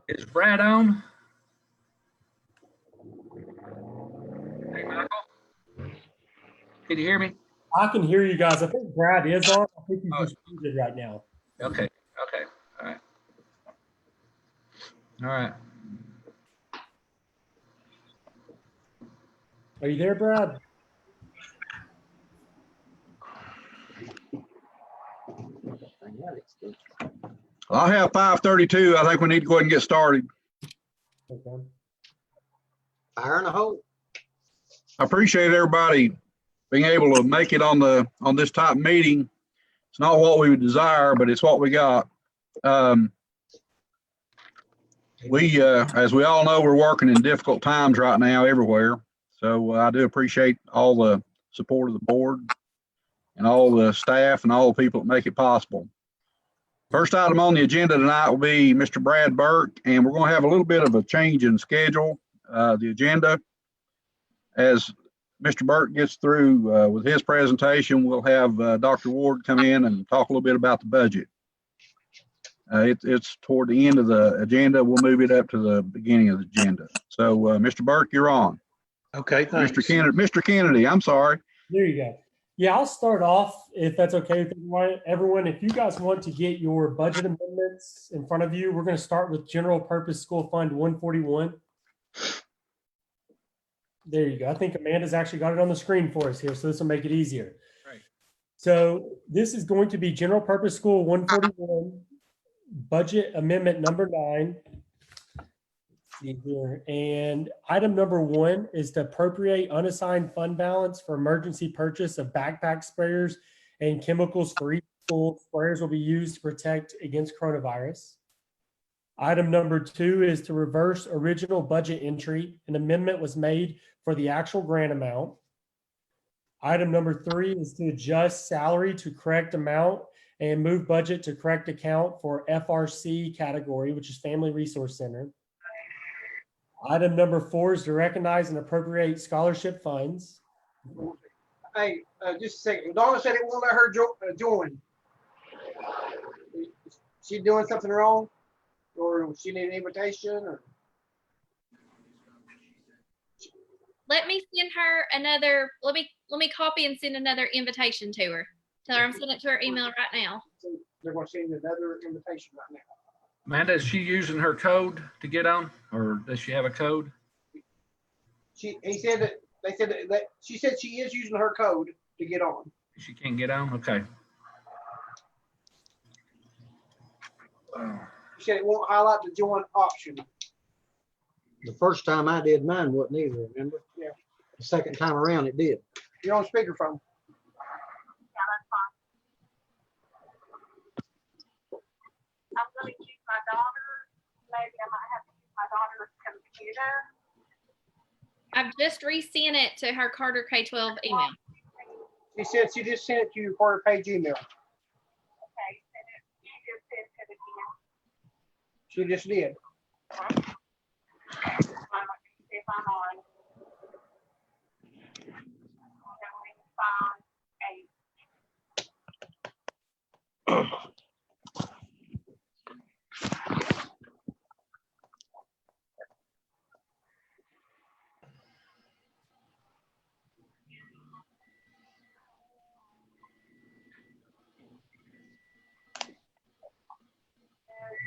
Is Brad on? Hey, Michael. Can you hear me? I can hear you guys. I think Brad is on. I think he's just muted right now. Okay. Okay. All right. All right. Are you there, Brad? I have 5:32. I think we need to go ahead and get started. Okay. Fire in a hole. I appreciate everybody being able to make it on this type meeting. It's not what we would desire, but it's what we got. As we all know, we're working in difficult times right now everywhere. So I do appreciate all the support of the board and all the staff and all the people that make it possible. First item on the agenda tonight will be Mr. Brad Burke, and we're going to have a little bit of a change in schedule. The agenda, as Mr. Burke gets through with his presentation, we'll have Dr. Ward come in and talk a little bit about the budget. It's toward the end of the agenda. We'll move it up to the beginning of the agenda. So, Mr. Burke, you're on. Okay, thanks. Mr. Kennedy, I'm sorry. There you go. Yeah, I'll start off if that's okay with everyone. If you guys want to get your budget amendments in front of you, we're going to start with General Purpose School Fund 141. There you go. I think Amanda's actually got it on the screen for us here, so this will make it easier. Right. So this is going to be General Purpose School 141, budget amendment number 9. See here. And item number 1 is to appropriate unassigned fund balance for emergency purchase of backpack sprayers and chemicals for each school. Sprayers will be used to protect against coronavirus. Item number 2 is to reverse original budget entry. An amendment was made for the actual grant amount. Item number 3 is to adjust salary to correct amount and move budget to correct account for FRC category, which is Family Resource Center. Item number 4 is to recognize and appropriate scholarship funds. Hey, just a second. Donna said it won't let her join. She doing something wrong? Or she need an invitation? Or? Let me send her another, let me copy and send another invitation to her. Tell her I'm sending it to her email right now. They're going to send another invitation right now. Amanda, is she using her code to get on, or does she have a code? He said that they said that she said she is using her code to get on. She can't get on? Okay. She said it won't highlight the join option. The first time I did mine wasn't either, remember? Yeah. The second time around it did. You're on speakerphone. I'm going to use my daughter. Maybe I might have to use my daughter's computer. I've just resent it to her Carter K-12 email. She said she just sent it to you for her page email. Okay, send it. You just sent it again. She just did. I'm going to see if I'm on. 758.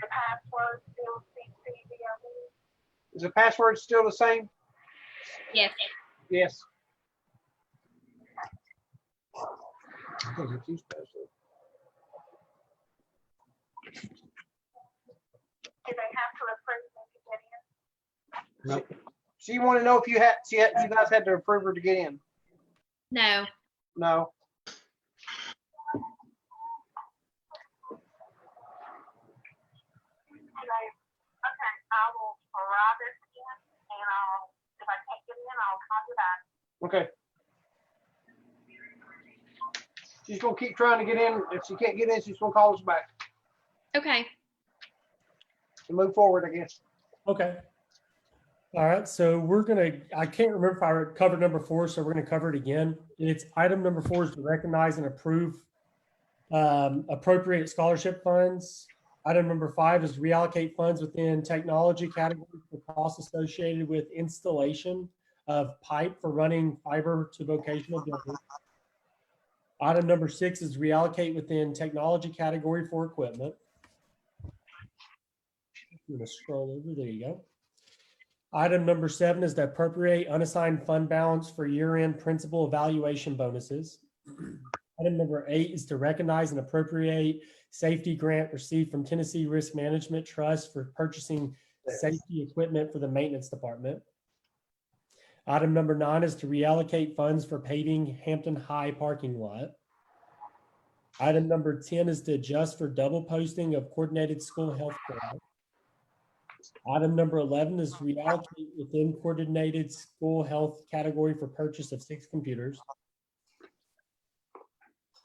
The password still CCDOD? Is the password still the same? Yes. Yes. I think it's his password. Do they have to approve me to get in? Nope. She wanted to know if you guys had to approve her to get in. No. No. Okay, I will try this again, and if I can't get in, I'll call you back. Okay. She's gonna keep trying to get in. If she can't get in, she's gonna call us back Okay. and move forward, I guess. Okay. All right. So we're going to, I can't remember if I covered number 4, so we're going to cover it again. It's item number 4 is to recognize and approve appropriate scholarship funds. Item number 5 is reallocate funds within technology category for costs associated with installation of pipe for running fiber to vocational buildings. Item number 6 is reallocate within technology category for equipment. I'm going to scroll over. There you go. Item number 7 is to appropriate unassigned fund balance for year-end principal evaluation bonuses. Item number 8 is to recognize and appropriate safety grant received from Tennessee Risk Management Trust for purchasing safety equipment for the maintenance department. Item number 9 is to reallocate funds for paving Hampton High parking lot. Item number 10 is to adjust for double posting of coordinated school health care. Item number 11 is reallocate within coordinated school health category for purchase of 6 computers.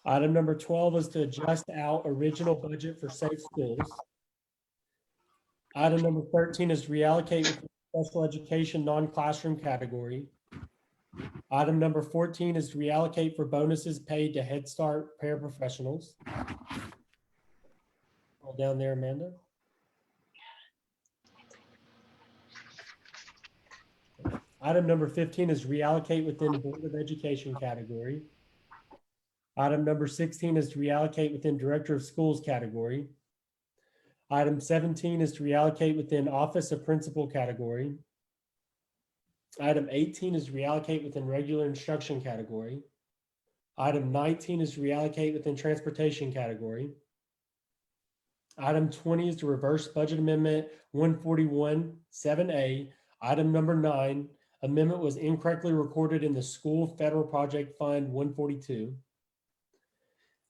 Item number 12 is to adjust out original budget for safe schools. Item number 13 is reallocate within special education non-classroom category. Item number 14 is reallocate for bonuses paid to Head Start paraprofessionals. Scroll down there, Amanda. Item number 15 is reallocate within Board of Education category. Item number 16 is to reallocate within Director of Schools category. Item 17 is to reallocate within Office of Principal category. Item 18 is to reallocate within Regular Instruction category. Item 19 is to reallocate within Transportation category. Item 20 is to reverse Budget Amendment 141 7A. Item number 9, amendment was incorrectly recorded in the School Federal Project Fund 142.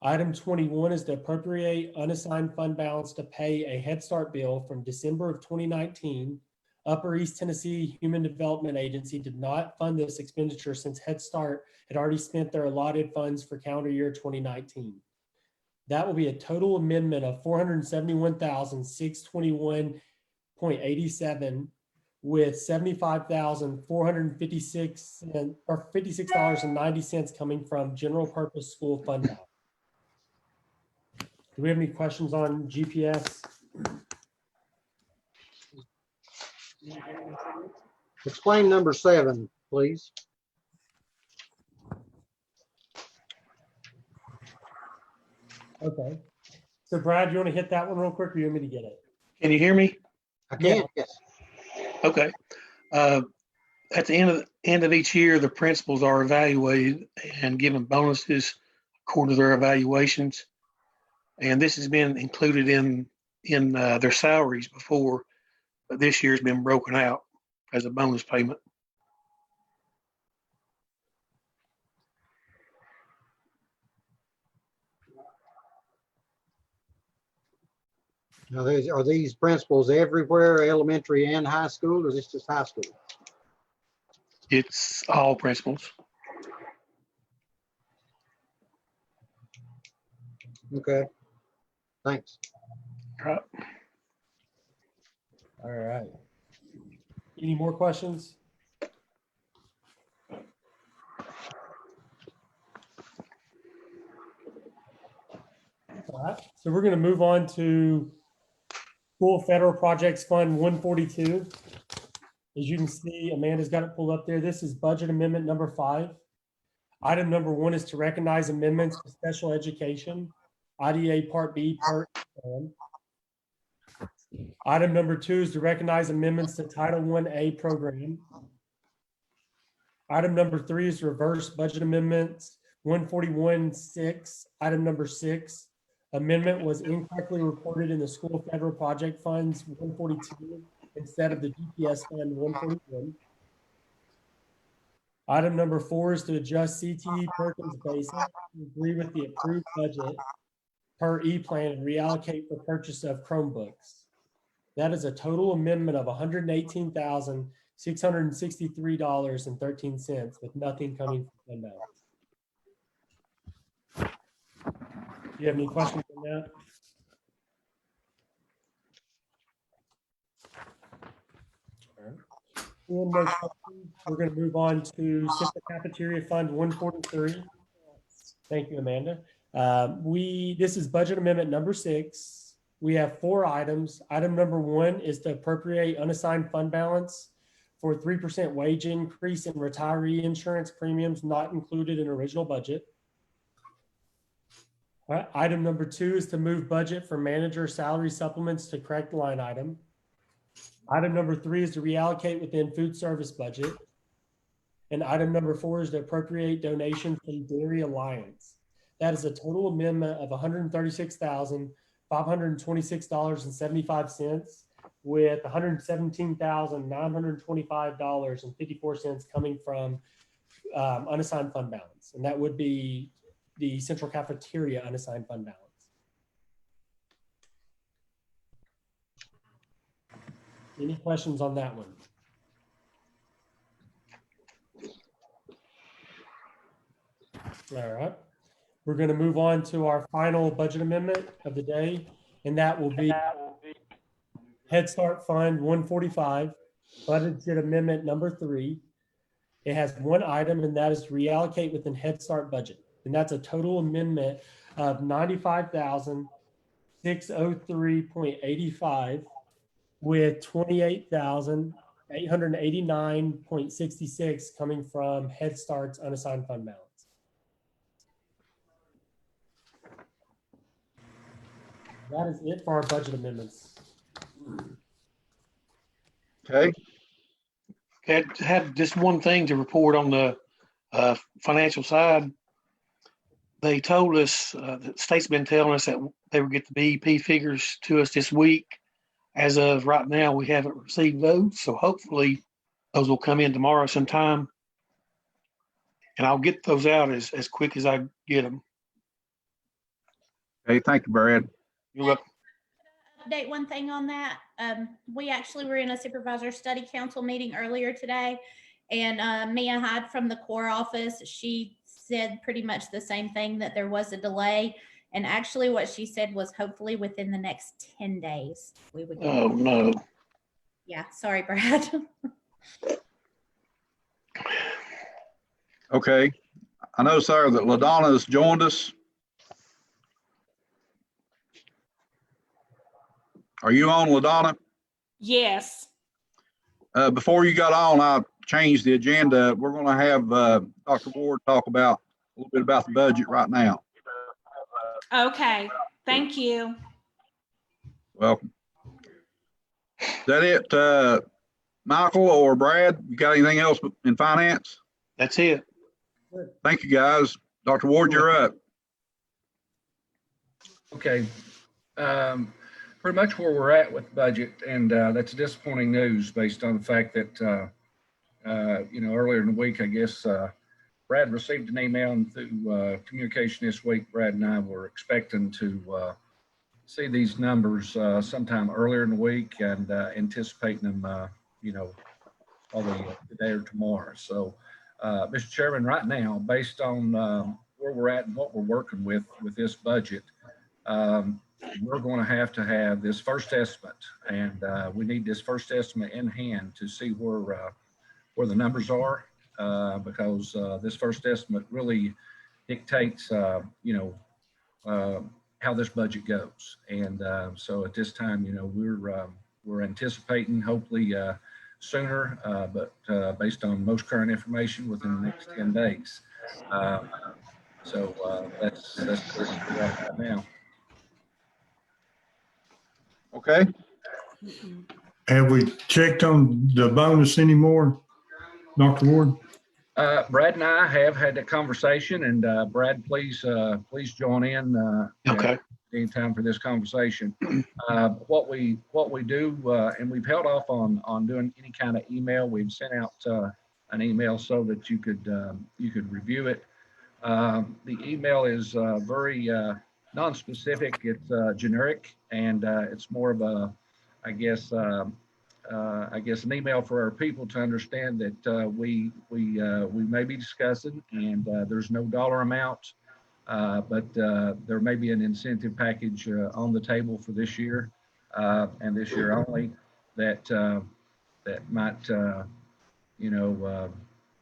Item 21 is to appropriate unassigned fund balance to pay a Head Start bill from December of 2019. Upper East Tennessee Human Development Agency did not fund this expenditure since Head Start had already spent their allotted funds for calendar year 2019. That will be a total amendment of $471,621.87 with $75,456 or $56.90 coming from general purpose school fund balance. Do we have any questions on GPS? Explain number 7, please. Okay. So Brad, you want to hit that one real quick or you want me to get it? Can you hear me? I can't, yes. Okay. At the end of each year, the principals are evaluated and given bonuses according to their evaluations. And this has been included in their salaries before, but this year's been broken out as a bonus payment. Now, are these principals everywhere, elementary and high school, or is this just high school? It's all principals. Okay, thanks. Right. All right. Any more questions? All right, so we're going to move on to School Federal Projects Fund 142. As you can see, Amanda's got it pulled up there. This is budget amendment number 5. Item number 1 is to recognize amendments to special education, IDA Part B, Part 1. Item number 2 is to recognize amendments to Title 1A program. Item number 3 is to reverse budget amendments 141-6. Item number 6, amendment was incorrectly reported in the School Federal Project Funds 142 instead of the GPS Fund 141. Item number 4 is to adjust CTE Perkins basic to agree with the approved budget per E-plan and reallocate for purchase of Chromebooks. That is a total amendment of $118,663.13 with nothing coming from fund balance. Do you have any questions on that? All right. One more question. We're going to move on to Central Cafeteria Fund 143. Thank you, Amanda. This is budget amendment number 6. we have 4 items. Item number 1 is to appropriate unassigned fund balance for 3% wage increase in retiree insurance premiums not included in original budget. Item number 2 is to move budget for manager salary supplements to correct line item. Item number 3 is to reallocate within food service budget. And item number 4 is to appropriate donation from Dairy Alliance. That is a total amendment of $136,526.75 with $117,925.54 coming from unassigned fund balance. And that would be the central cafeteria unassigned fund balance. Any questions on that one? All right. We're going to move on to our final budget amendment of the day, and that will be Head Start Fund 145, budget amendment number 3. It has 1 item, and that is to reallocate within Head Start budget. And that's a total amendment of $95,603.85 with $28,889.66 coming from Head Start's unassigned fund balance. That is it for our budget amendments. Okay, Had just one thing to report on the financial side. They told us, the state's been telling us that they would get the BEP figures to us this week. As of right now, we haven't received those, so hopefully those will come in tomorrow sometime. And I'll get those out as quick as I get them. hey, thank you, Brad. You're welcome. Update one thing on that. We actually were in a supervisor study council meeting earlier today, and Mia Hyde from the Corps office, she said pretty much the same thing, that there was a delay. And actually what she said was hopefully within the next 10 days we would get. Oh, no. Yeah, sorry, Brad. Okay, I know, sir, that LaDonna's joined us. Are you on, LaDonna? Yes. Before you got on, I changed the agenda. We're going to have Dr. Ward talk about a little bit about the budget right now. Okay. Thank you. Welcome. Is that it, Michael or Brad? You got anything else in finance? That's it. Thank you, guys. Dr. Ward, you're up. Okay. Pretty much where we're at with budget, and that's disappointing news based on the fact that, earlier in the week, I guess, Brad received an email, and through communication this week, Brad and I were expecting to see these numbers sometime earlier in the week, and anticipating them, probably today or tomorrow. So, Mr. Chairman, right now, based on where we're at and what we're working with this budget, we're going to have this first estimate, and we need this first estimate in hand to see where the numbers are, because this first estimate really dictates, how this budget goes. And so at this time, we're anticipating hopefully sooner, but based on most current information within the next 10 days. So that's where we're at right now. Okay. Have we checked on the bonus anymore, Dr. Ward? Brad and I have had that conversation, and Brad, please join in. Okay. Anytime for this conversation. What we do, and we've held off on doing any kind of email. We've sent out an email so that you could review it. The email is very non-specific. It's generic, and it's more of a, I guess an email for our people to understand that we may be discussing, and there's no dollar amount, but there may be an incentive package on the table for this year, and this year only, that might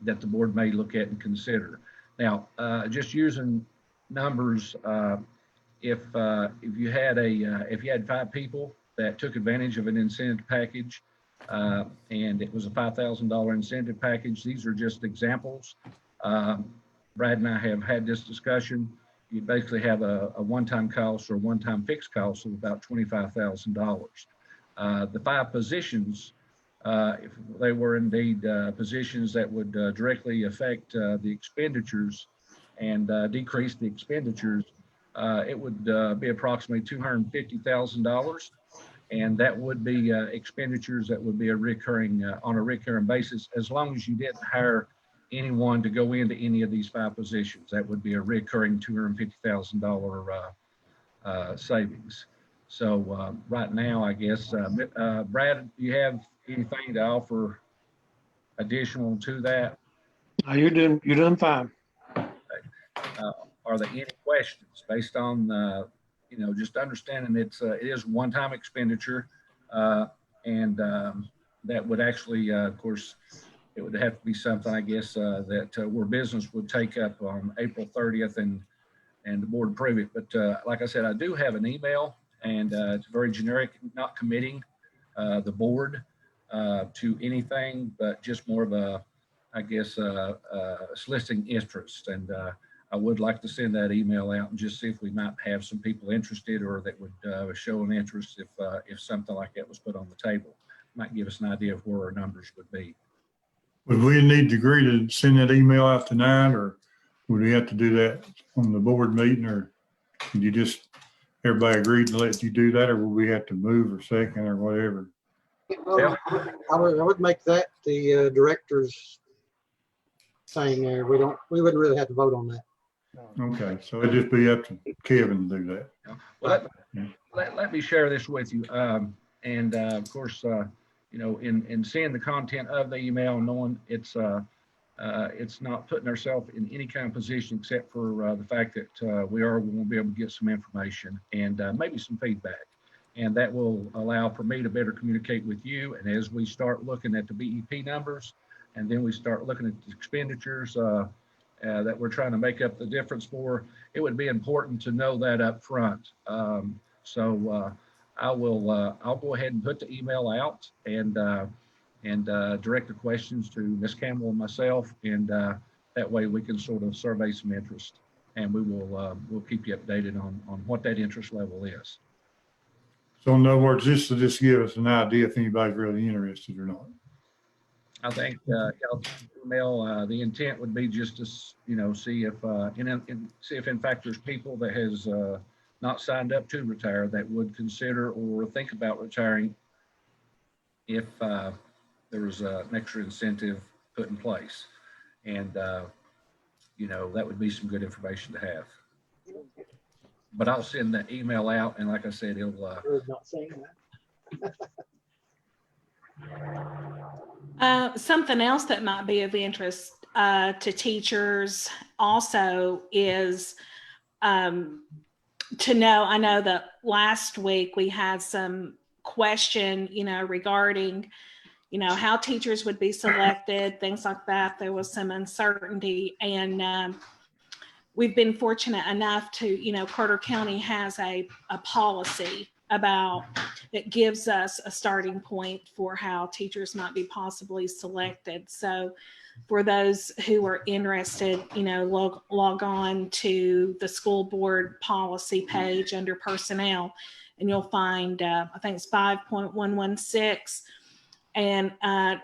that the board may look at and consider. Now, just using numbers, if you had if you had 5 people that took advantage of an incentive package, and it was a $5,000 incentive package, these are just examples. Brad and I have had this discussion. You basically have a one-time cost or one-time fixed cost of about $25,000. The 5 positions, if they were indeed positions that would directly affect the expenditures and decrease the expenditures, it would be approximately $250,000. And that would be expenditures that would be a recurring on a recurring basis, as long as you didn't hire anyone to go into any of these 5 positions. That would be a recurring $250,000 savings. So right now, I guess, Brad, do you have anything to offer additional to that? You're doing fine. Are there any questions based on, just understanding it is one-time expenditure, and that would actually, of course, it would have to be something, I guess, that where business would take up on April 30th and the board approve it. But like I said, I do have an email, and it's very generic, not committing the board to anything, but just more of a, I guess, soliciting interest. And I would like to send that email out and just see if we might have some people interested or that would show an interest if something like that was put on the table. Might give us an idea of where our numbers would be. Would we need to agree to send that email out tonight, or would we have to do that on the board meeting, or could you just, everybody agree to let you do that, or will we have to move or second or whatever? Well, I would make that the director's thing there. We wouldn't really have to vote on that. Okay, so it'd just be up to Kevin to do that. Well, let me share this with you. And of course, in seeing the content of the email, knowing it's not putting ourselves in any kind of position except for the fact that we are going to be able to get some information and maybe some feedback. And that will allow for me to better communicate with you. And as we start looking at the BEP numbers, and then we start looking at the expenditures that we're trying to make up the difference for, it would be important to know that up front. So I'll go ahead and put the email out and direct the questions to Ms. Campbell and myself, and that way we can sort of survey some interest, and we'll keep you updated on what that interest level is. So in other words, this will just give us an idea if anybody's really interested or not. I think email, the intent would be just to see if see if in fact there's people that has not signed up to retire that would consider or think about retiring if there was an extra incentive put in place, and that would be some good information to have. But I'll send that email out, and like I said, it'll. Not saying that. Something else that might be of interest to teachers also is to know, I know that last week we had some question, regarding, how teachers would be selected, things like that. There was some uncertainty, and we've been fortunate enough to, Carter County has a policy about that gives us a starting point for how teachers might be possibly selected. So for those who are interested, log on to the school board policy page under personnel, and you'll find, I think it's 5.116. And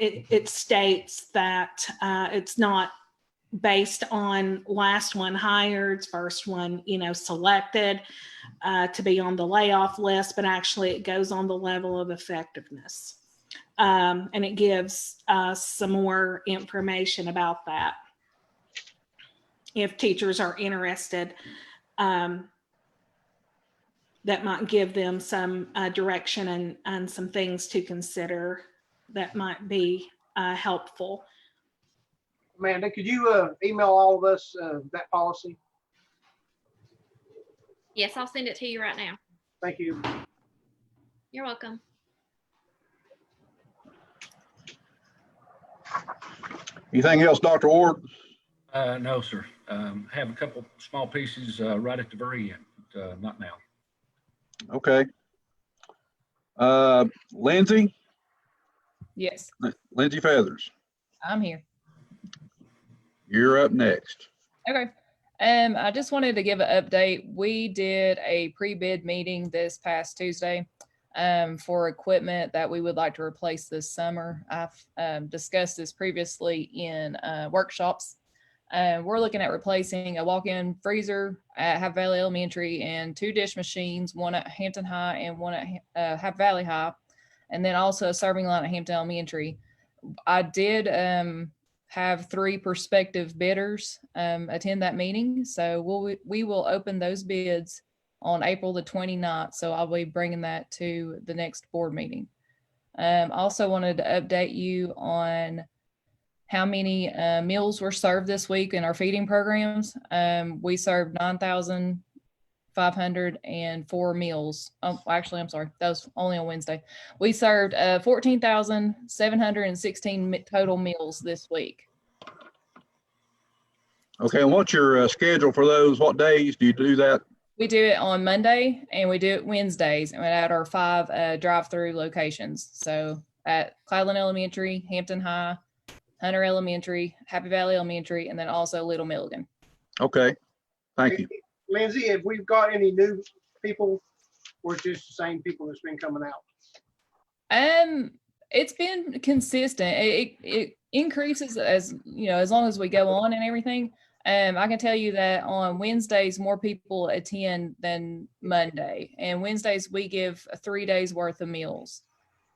it states that it's not based on last one hired, first one, selected to be on the layoff list, but actually it goes on the level of effectiveness. And it gives some more information about that. If teachers are interested, that might give them some direction and some things to consider that might be helpful. Amanda, could you email all of us that policy? Yes, I'll send it to you right now. Thank you. You're welcome. Anything else, Dr. Ward? No, sir. Have a couple small pieces right at the very end. not now. Okay. Lindsay, Yes, Lindsay Feathers, I'm here. you're up next. Okay. I just wanted to give an update. We did a pre-bid meeting this past Tuesday for equipment that we would like to replace this summer. I've discussed this previously in workshops. We're looking at replacing a walk-in freezer at Happy Valley Elementary and 2 dish machines, one at Hampton High and one at Happy Valley High, and then also a serving line at Hampton Elementary. I did have 3 prospective bidders attend that meeting. So we will open those bids on April the 29th. So I'll be bringing that to the next board meeting. Also wanted to update you on how many meals were served this week in our feeding programs. We served 9,504 meals. Oh, actually, I'm sorry. That was only on Wednesday. We served 14,716 total meals this week. Okay, and what's your schedule for those? What days do you do that? We do it on Monday and we do it Wednesdays and at our 5 drive-through locations. So at Cloudland Elementary, Hampton High, Hunter Elementary, Happy Valley Elementary, and then also Little Milligan. Okay, thank you. Lindsay, have we got any new people or just the same people that's been coming out? It's been consistent. It increases as as long as we go on and everything. I can tell you that on Wednesdays more people attend than Monday, and Wednesdays we give 3 days worth of meals.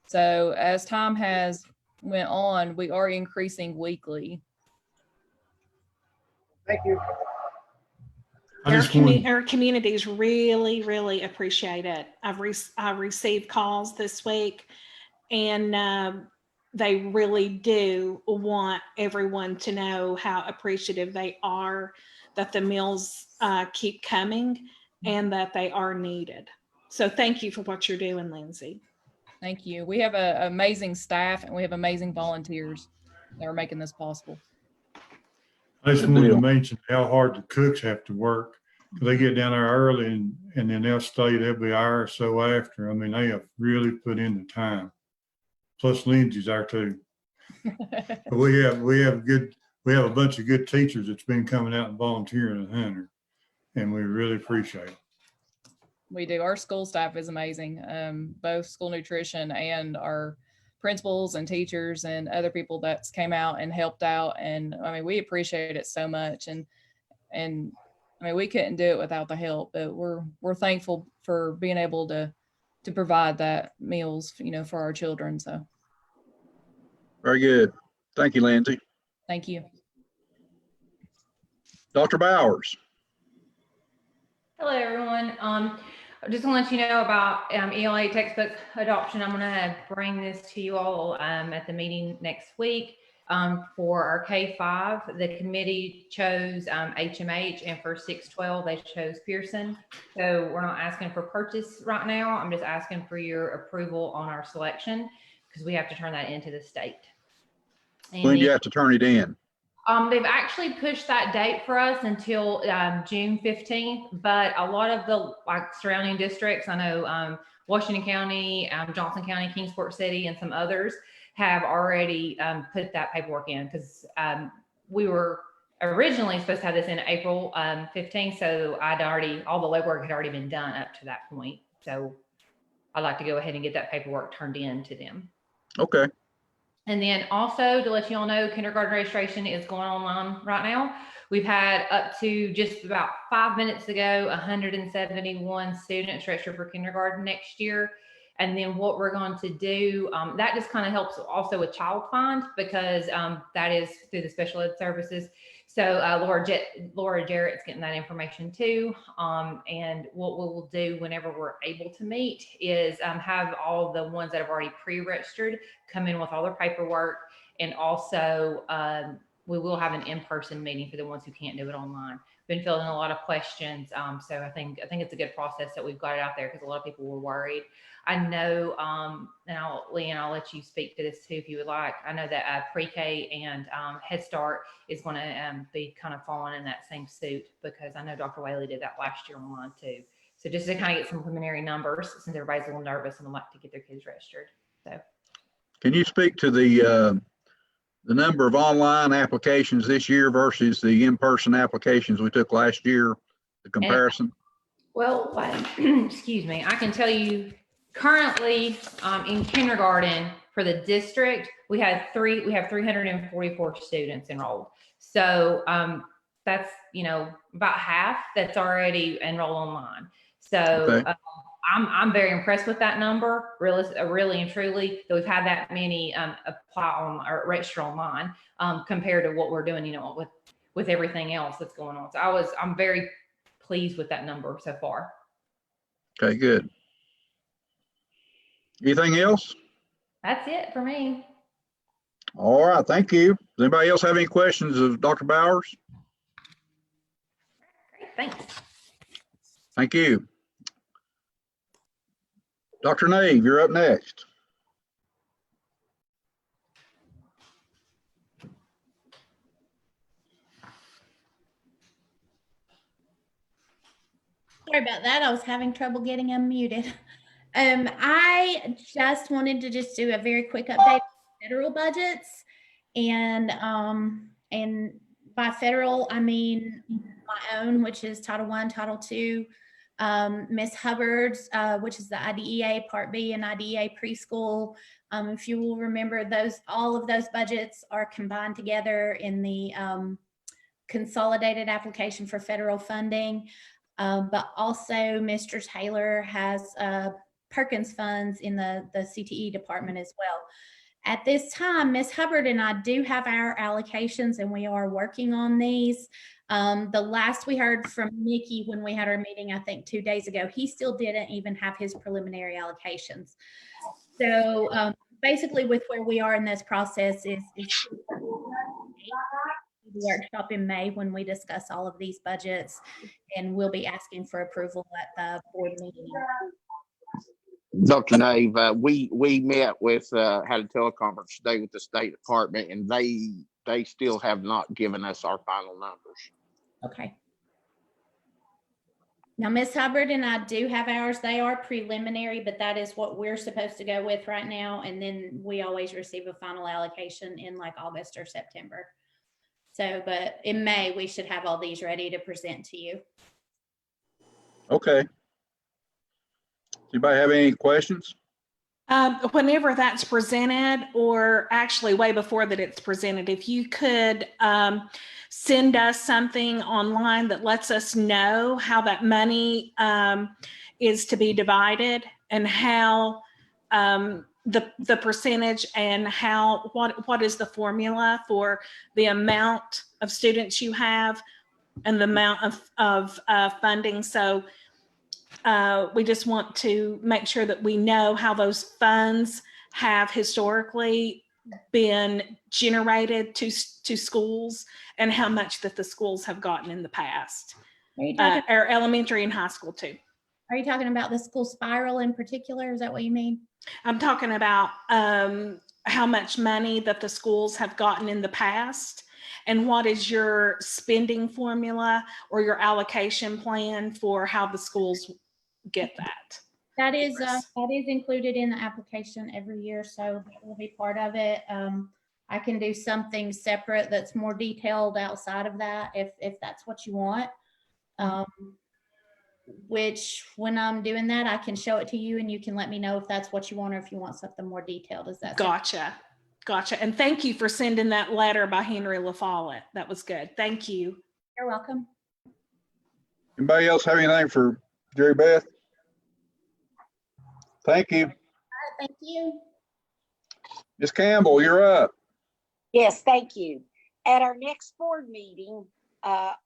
So as time has went on, we are increasing weekly. Thank you. Our communities really, really appreciate it. I've received calls this week, and they really do want everyone to know how appreciative they are that the meals keep coming and that they are needed. So thank you for what you're doing, Lindsay. Thank you. We have an amazing staff and we have amazing volunteers that are making this possible. I just wanted to mention how hard the cooks have to work. They get down there early and then they'll stay, they'll be an hour or so after. I mean, they have really put in the time. Plus Lindsay's there too. But we have a bunch of good teachers that's been coming out and volunteering at Hunter, and we really appreciate it. We do. Our school staff is amazing. Both school nutrition and our principals and teachers and other people that's came out and helped out. And I mean, we appreciate it so much. And I mean, we couldn't do it without the help, but we're thankful for being able to provide that meals, for our children. So. Very good. Thank you, Lindsay. Thank you. Dr. Bowers. Hello, everyone. I just want to let you know about ELA textbook adoption. I'm going to bring this to you all at the meeting next week. For our K-5, the committee chose HMH, and for 612, they chose Pearson. So we're not asking for purchase right now. I'm just asking for your approval on our selection because we have to turn that into the state. And when do you have to turn it in? They've actually pushed that date for us until June 15th, but a lot of the surrounding districts, I know Washington County, Johnson County, Kingsport City, and some others have already put that paperwork in because we were originally supposed to have this in April 15th. So all the legwork had already been done up to that point. So I'd like to go ahead and get that paperwork turned in to them. Okay. And then also to let you all know, kindergarten registration is going online right now. We've had up to just about 5 minutes ago, 171 students registered for kindergarten next year. And then what we're going to do, that just kind of helps also with Child Find because that is through the special ed services. So Laura Jarrett's getting that information too. And what we'll do whenever we're able to meet is have all the ones that have already pre-registered come in with all their paperwork. And also we will have an in-person meeting for the ones who can't do it online. Been filling a lot of questions. So I think it's a good process that we've got it out there because a lot of people were worried. I know, and Leanne, I'll let you speak to this too if you would like. I know that pre-K and Head Start is going to be kind of falling in that same suit because I know Dr. Whaley did that last year online too. So just to kind of get some preliminary numbers, since everybody's a little nervous and would like to get their kids registered. So Can you speak to the number of online applications this year versus the in-person applications we took last year, the comparison? well, excuse me, I can tell you currently in kindergarten for the district, we have 344 students enrolled. So that's, about half that's already enrolled online. So Okay. I'm very impressed with that number, really and truly, that we've had that many apply on or register online compared to what we're doing, with everything else that's going on. So I'm very pleased with that number so far. Okay, good. Anything else? That's it for me. All right, thank you. Does anybody else have any questions of Dr. Bowers? Great, thanks. Thank you. Dr. Nave, you're up next. Sorry about that. I was having trouble getting unmuted. I just wanted to just do a very quick update on federal budgets. And by federal, I mean my own, which is Title I, Title II, Miss Hubbard's, which is the IDEA Part B and IDEA preschool. If you will remember, all of those budgets are combined together in the consolidated application for federal funding. But also Mr. Taylor has Perkins funds in the CTE department as well. At this time, Ms. Hubbard and I do have our allocations and we are working on these. The last we heard from Nikki when we had our meeting, I think 2 days ago, he still didn't even have his preliminary allocations. So basically with where we are in this process is the workshop in May when we discuss all of these budgets, and we'll be asking for approval at the board meeting. Dr. Nave, we met with, had a teleconference today with the State Department, and they still have not given us our final numbers. Okay. Now, Ms. Hubbard and I do have ours. They are preliminary, but that is what we're supposed to go with right now. And then we always receive a final allocation in like August or September. So, but in May, we should have all these ready to present to you. Okay. Anybody have any questions? Whenever that's presented, or actually way before that it's presented, if you could send us something online that lets us know how that money is to be divided and how the percentage and what is the formula for the amount of students you have and the amount of funding. So we just want to make sure that we know how those funds have historically been generated to schools and how much that the schools have gotten in the past. Our elementary and high school too. Are you talking about the school spiral in particular? Is that what you mean? I'm talking about how much money that the schools have gotten in the past and what is your spending formula or your allocation plan for how the schools get that. That is included in the application every year, so it will be part of it. I can do something separate that's more detailed outside of that if that's what you want. Which when I'm doing that, I can show it to you and you can let me know if that's what you want or if you want something more detailed. Is that Gotcha. And thank you for sending that letter by Henry LaFollette. That was good. Thank you. You're welcome. Anybody else have anything for Jerry Beth? Thank you. All right, thank you. Ms. Campbell, you're up. Yes, thank you. At our next board meeting,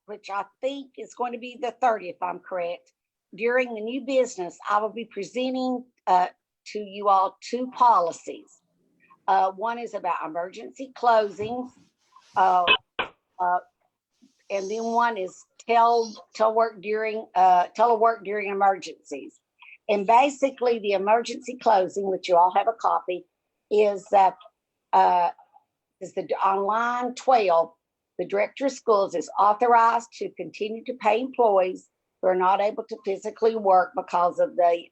which I think is going to be the 30th, if I'm correct, during the new business, I will be presenting to you all 2 policies. One is about emergency closings, and then one is telework during emergencies. And basically, the emergency closing, which you all have a copy, is the online 12. The director of schools is authorized to continue to pay employees who are not able to physically work because of the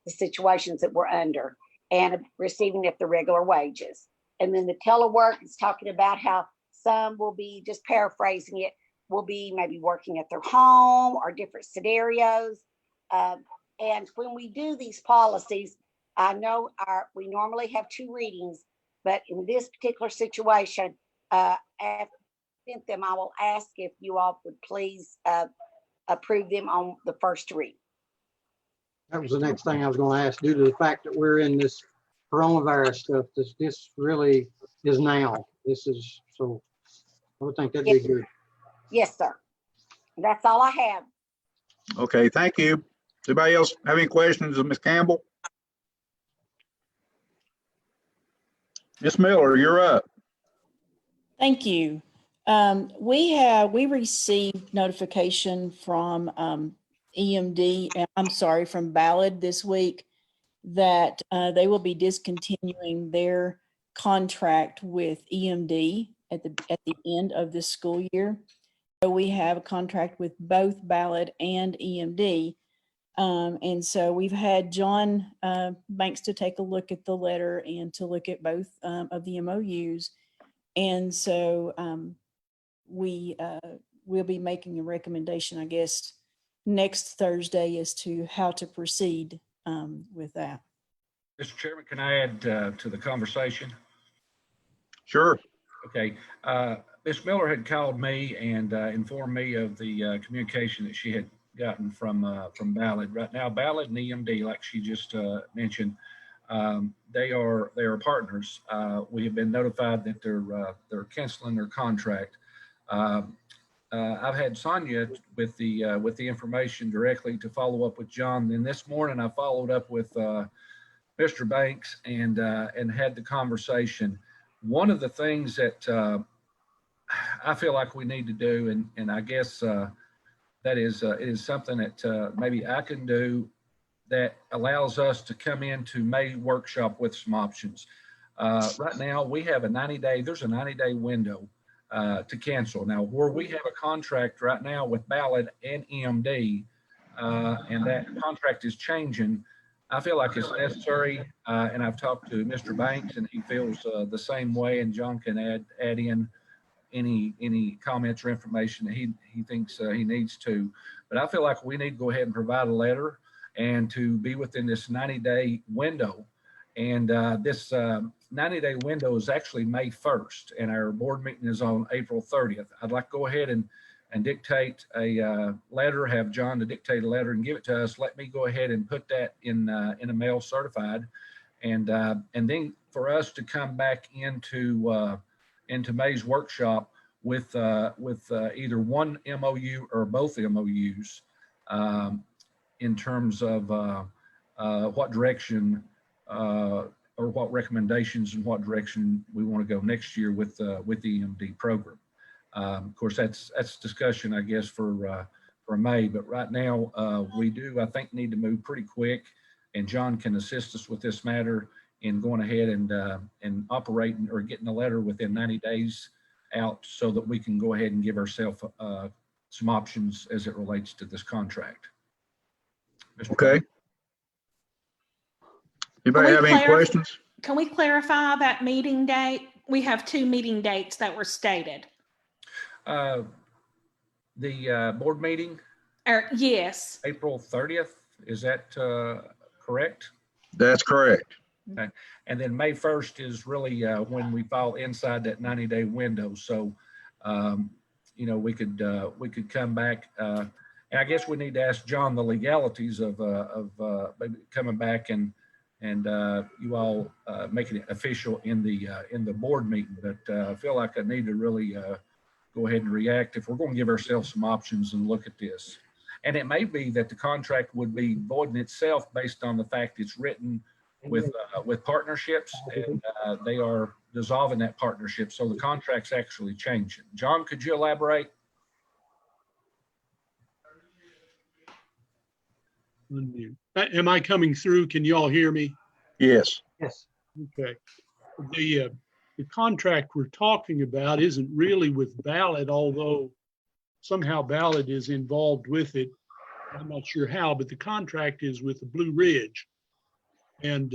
situations that we're under, and receiving at the regular wages. And then the telework is talking about how some will be, just paraphrasing it, will be maybe working at their home or different scenarios. And when we do these policies, I know we normally have 2 readings, but in this particular situation, after I sent them, I will ask if you all would please approve them on the first read. That was the next thing I was going to ask. Due to the fact that we're in this coronavirus stuff, this really is now. This is, so I would think that'd be good. Yes, sir. That's all I have. Okay, thank you. Anybody else have any questions of Ms. Campbell? Ms. Miller, you're up. Thank you. We received notification from EMD, from Ballad this week, that they will be discontinuing their contract with EMD at the end of this school year. So we have a contract with both Ballad and EMD. And so we've had John Banks to take a look at the letter and to look at both of the MOUs. And so we will be making a recommendation, I guess, next Thursday as to how to proceed with that. Mr. Chairman, can I add to the conversation? Sure. Okay. Ms. Miller had called me and informed me of the communication that she had gotten from Ballad. Right now, Ballad and EMD, like she just mentioned, they are partners. We have been notified that they're canceling their contract. I've had Sonia with the information directly to follow up with John. Then this morning I followed up with Mr. Banks and had the conversation. One of the things that I feel like we need to do, and I guess that is it is something that maybe I can do that allows us to come into May workshop with some options. Right now we have there's a 90-day window to cancel. Now, where we have a contract right now with Ballad and EMD, and that contract is changing, I feel like it's necessary, and I've talked to Mr. Banks, and he feels the same way, and John can add in any comments or information that he thinks he needs to. But I feel like we need to go ahead and provide a letter and to be within this 90-day window. And this 90-day window is actually May 1st, and our board meeting is on April 30th. I'd like to go ahead and dictate a letter, have John to dictate a letter and give it to us. Let me go ahead and put that in a mail certified, and then for us to come back into May's workshop with either one MOU or both MOUs in terms of what direction or what recommendations and what direction we want to go next year with the EMD program. Of course, that's discussion, I guess, for May. But right now, we do, I think, need to move pretty quick, and John can assist us with this matter in going ahead and operating or getting a letter within 90 days out, so that we can go ahead and give ourselves some options as it relates to this contract. Mr. Okay. Anybody have any questions? Can we clarify that meeting date? We have 2 meeting dates that were stated. The board meeting? Yes. April 30th, is that correct? That's correct. Okay. And then May 1st is really when we fall inside that 90-day window. So, we could come back. And I guess we need to ask John the legalities of maybe coming back and you all making it official in the board meeting. But I feel like I need to really go ahead and react if we're going to give ourselves some options and look at this. And it may be that the contract would be void in itself based on the fact it's written with partnerships, and they are dissolving that partnership. So the contract's actually changing. John, could you elaborate? Am I coming through? Can you all hear me? Yes. Yes. Okay. The contract we're talking about isn't really with Ballad, although somehow Ballad is involved with it. I'm not sure how, but the contract is with the Blue Ridge. And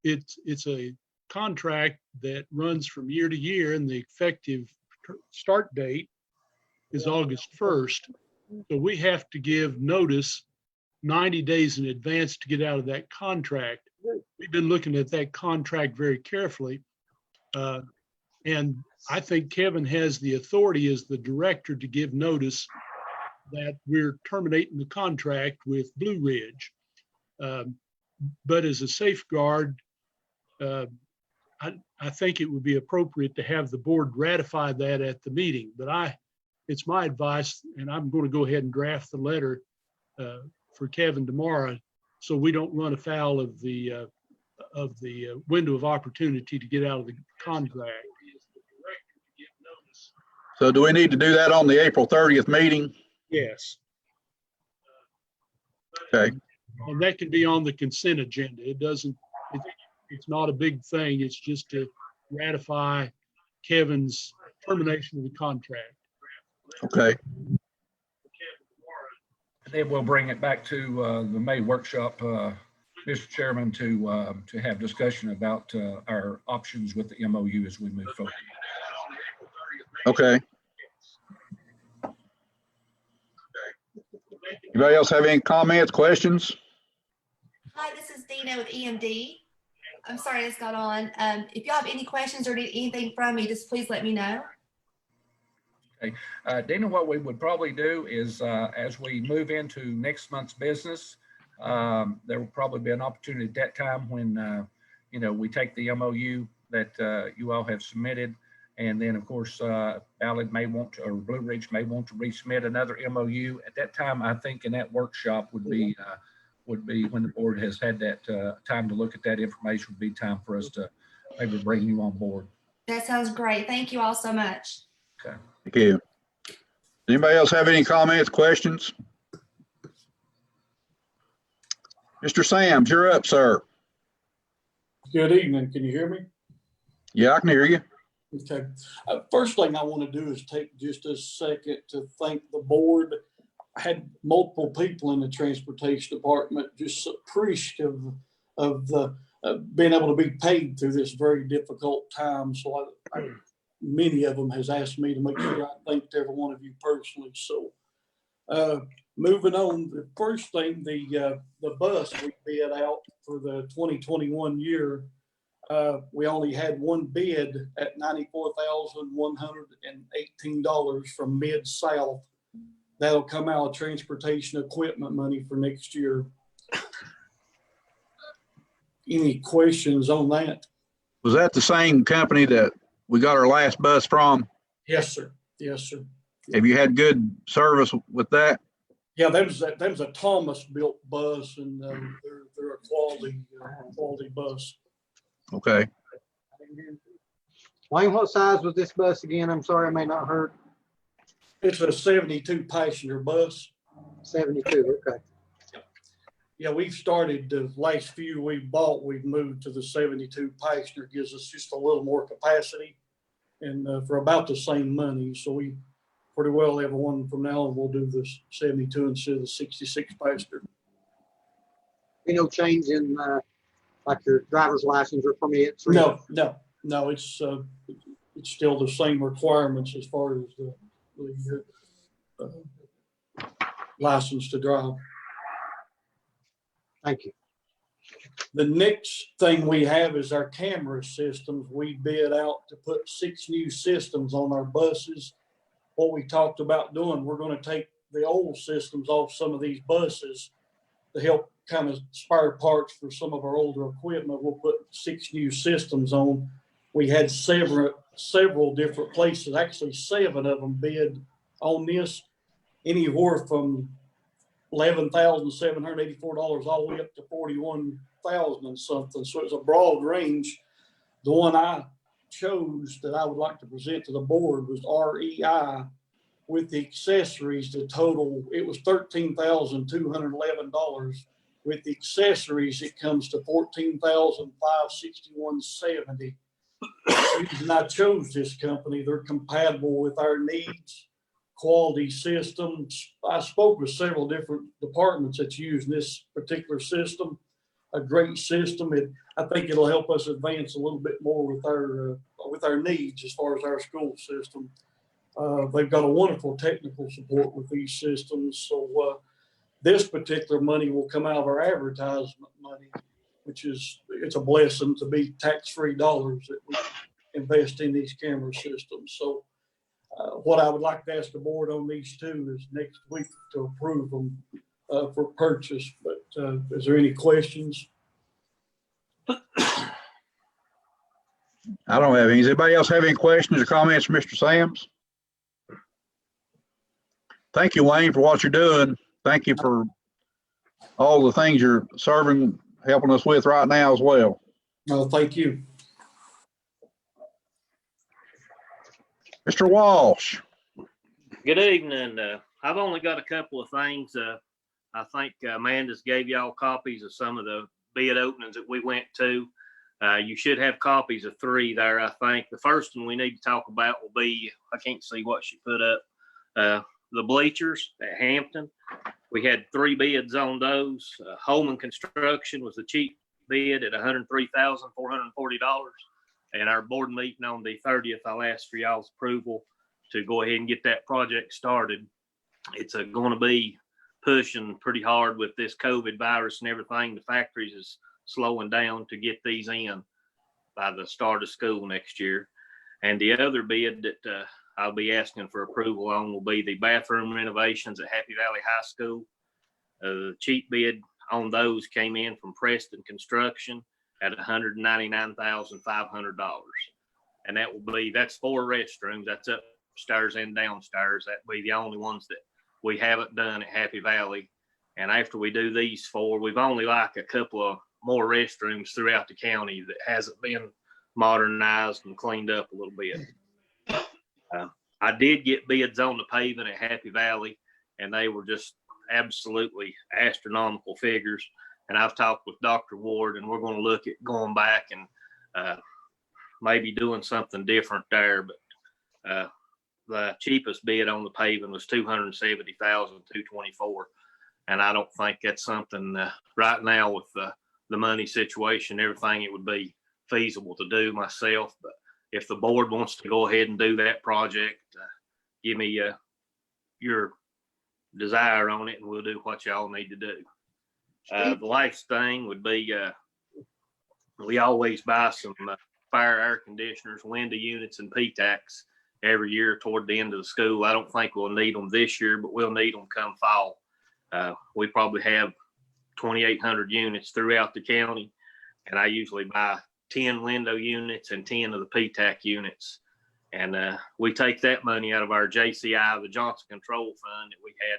it's a contract that runs from year to year, and the effective start date is August 1st. So we have to give notice 90 days in advance to get out of that contract. We've been looking at that contract very carefully. And I think Kevin has the authority as the director to give notice that we're terminating the contract with Blue Ridge. But as a safeguard, I think it would be appropriate to have the board ratify that at the meeting. But it's my advice, and I'm going to go ahead and draft the letter for Kevin tomorrow, so we don't run afoul of the window of opportunity to get out of the contract. So do we need to do that on the April 30th meeting? Yes. Okay. And that can be on the consent agenda. It's not a big thing. It's just to ratify Kevin's termination of the contract. Okay. And then we'll bring it back to the May workshop, Mr. Chairman, to have discussion about our options with the MOU as we move forward. Okay. Anybody else have any comments, questions? Hi, this is Dina with EMD. I'm sorry this got on. If y'all have any questions or need anything from me, just please let me know. Okay, Dana, what we would probably do is as we move into next month's business, there will probably be an opportunity at that time when, we take the MOU that you all have submitted. And then, of course, Ballard may want to, or Blue Ridge may want to resubmit another MOU. At that time, I think in that workshop would be when the board has had that time to look at that information, would be time for us to maybe bring you on board. That sounds great. Thank you all so much. Okay. Thank you. Does anybody else have any comments, questions? Mr. Sams, you're up, sir. Good evening. Can you hear me? Yeah, I can hear you. Okay. First thing I want to do is take just a second to thank the board. I had multiple people in the transportation department just appreciative of the being able to be paid through this very difficult time. So many of them has asked me to make sure I thanked every one of you personally. So moving on, the first thing, the bus we bid out for the 2021 year, we only had one bid at $94,118 from Mid-South. That'll come out of transportation equipment money for next year. Any questions on that? Was that the same company that we got our last bus from? Yes, sir. Yes, sir. Have you had good service with that? Yeah, that was a Thomas built bus, and they're a quality bus. Okay. Wayne, what size was this bus again? I'm sorry, I may not heard. It's a 72 passenger bus. 72, okay. Yeah, we've started the last few we bought, we've moved to the 72 passenger, gives us just a little more capacity and for about the same money. So we pretty well have one from now on, we'll do this 72 instead of the 66 passenger. No change in like your driver's license or permits? No, it's still the same requirements as far as the license to drive. Thank you. The next thing we have is our camera systems. We bid out to put 6 new systems on our buses. What we talked about doing, we're going to take the old systems off some of these buses to help kind of spare parts for some of our older equipment. We'll put 6 new systems on. We had several different places, actually 7 of them bid on this, anywhere from $11,784 all the way up to $41,000 and something. So it's a broad range. The one I chose that I would like to present to the board was REI with the accessories. The total, it was $13,211. With the accessories, it comes to $14,561.70. The reason I chose this company, they're compatible with our needs. quality systems. I spoke with several different departments that's using this particular system, a great system. I think it'll help us advance a little bit more with our needs as far as our school system. They've got a wonderful technical support with these systems. So this particular money will come out of our advertisement money, which it's a blessing to be tax-free dollars that we invest in these camera systems. So what I would like to ask the board on these two is next week to approve them for purchase. But is there any questions? I don't have any. Does anybody else have any questions or comments for Mr. Sams? Thank you, Wayne, for what you're doing. Thank you for all the things you're helping us with right now as well. No, thank you. Mr. Walsh. Good evening. I've only got a couple of things. I think Amanda's gave y'all copies of some of the bid openings that we went to. You should have copies of 3 there, I think. The first one we need to talk about will be, I can't see what she put up, the bleachers at Hampton. We had 3 bids on those. Holman Construction was the cheap bid at $103,440. And our board meeting on the 30th, I'll ask for y'all's approval to go ahead and get that project started. It's going to be pushing pretty hard with this COVID virus and everything. The factories is slowing down to get these in by the start of school next year. And the other bid that I'll be asking for approval on will be the bathroom renovations at Happy Valley High School. The cheap bid on those came in from Preston Construction at $199,500. And that's 4 restrooms. That's upstairs and downstairs. That'd be the only ones that we haven't done at Happy Valley. And after we do these 4, we've only like a couple of more restrooms throughout the county that hasn't been modernized and cleaned up a little bit. I did get bids on the paving at Happy Valley, and they were just absolutely astronomical figures. And I've talked with Dr. Ward, and we're going to look at going back and maybe doing something different there. But the cheapest bid on the paving was $270,224, and I don't think that's something right now with the money situation, everything, it would be feasible to do myself. But if the board wants to go ahead and do that project, give me your desire on it, and we'll do what y'all need to do. The last thing would be we always buy some fire air conditioners, window units, and PTACs every year toward the end of the school. I don't think we'll need them this year, but we'll need them come fall. We probably have 2,800 units throughout the county, and I usually buy 10 window units and 10 of the PTAC units. And we take that money out of our JCI, the Johnson Control Fund that we had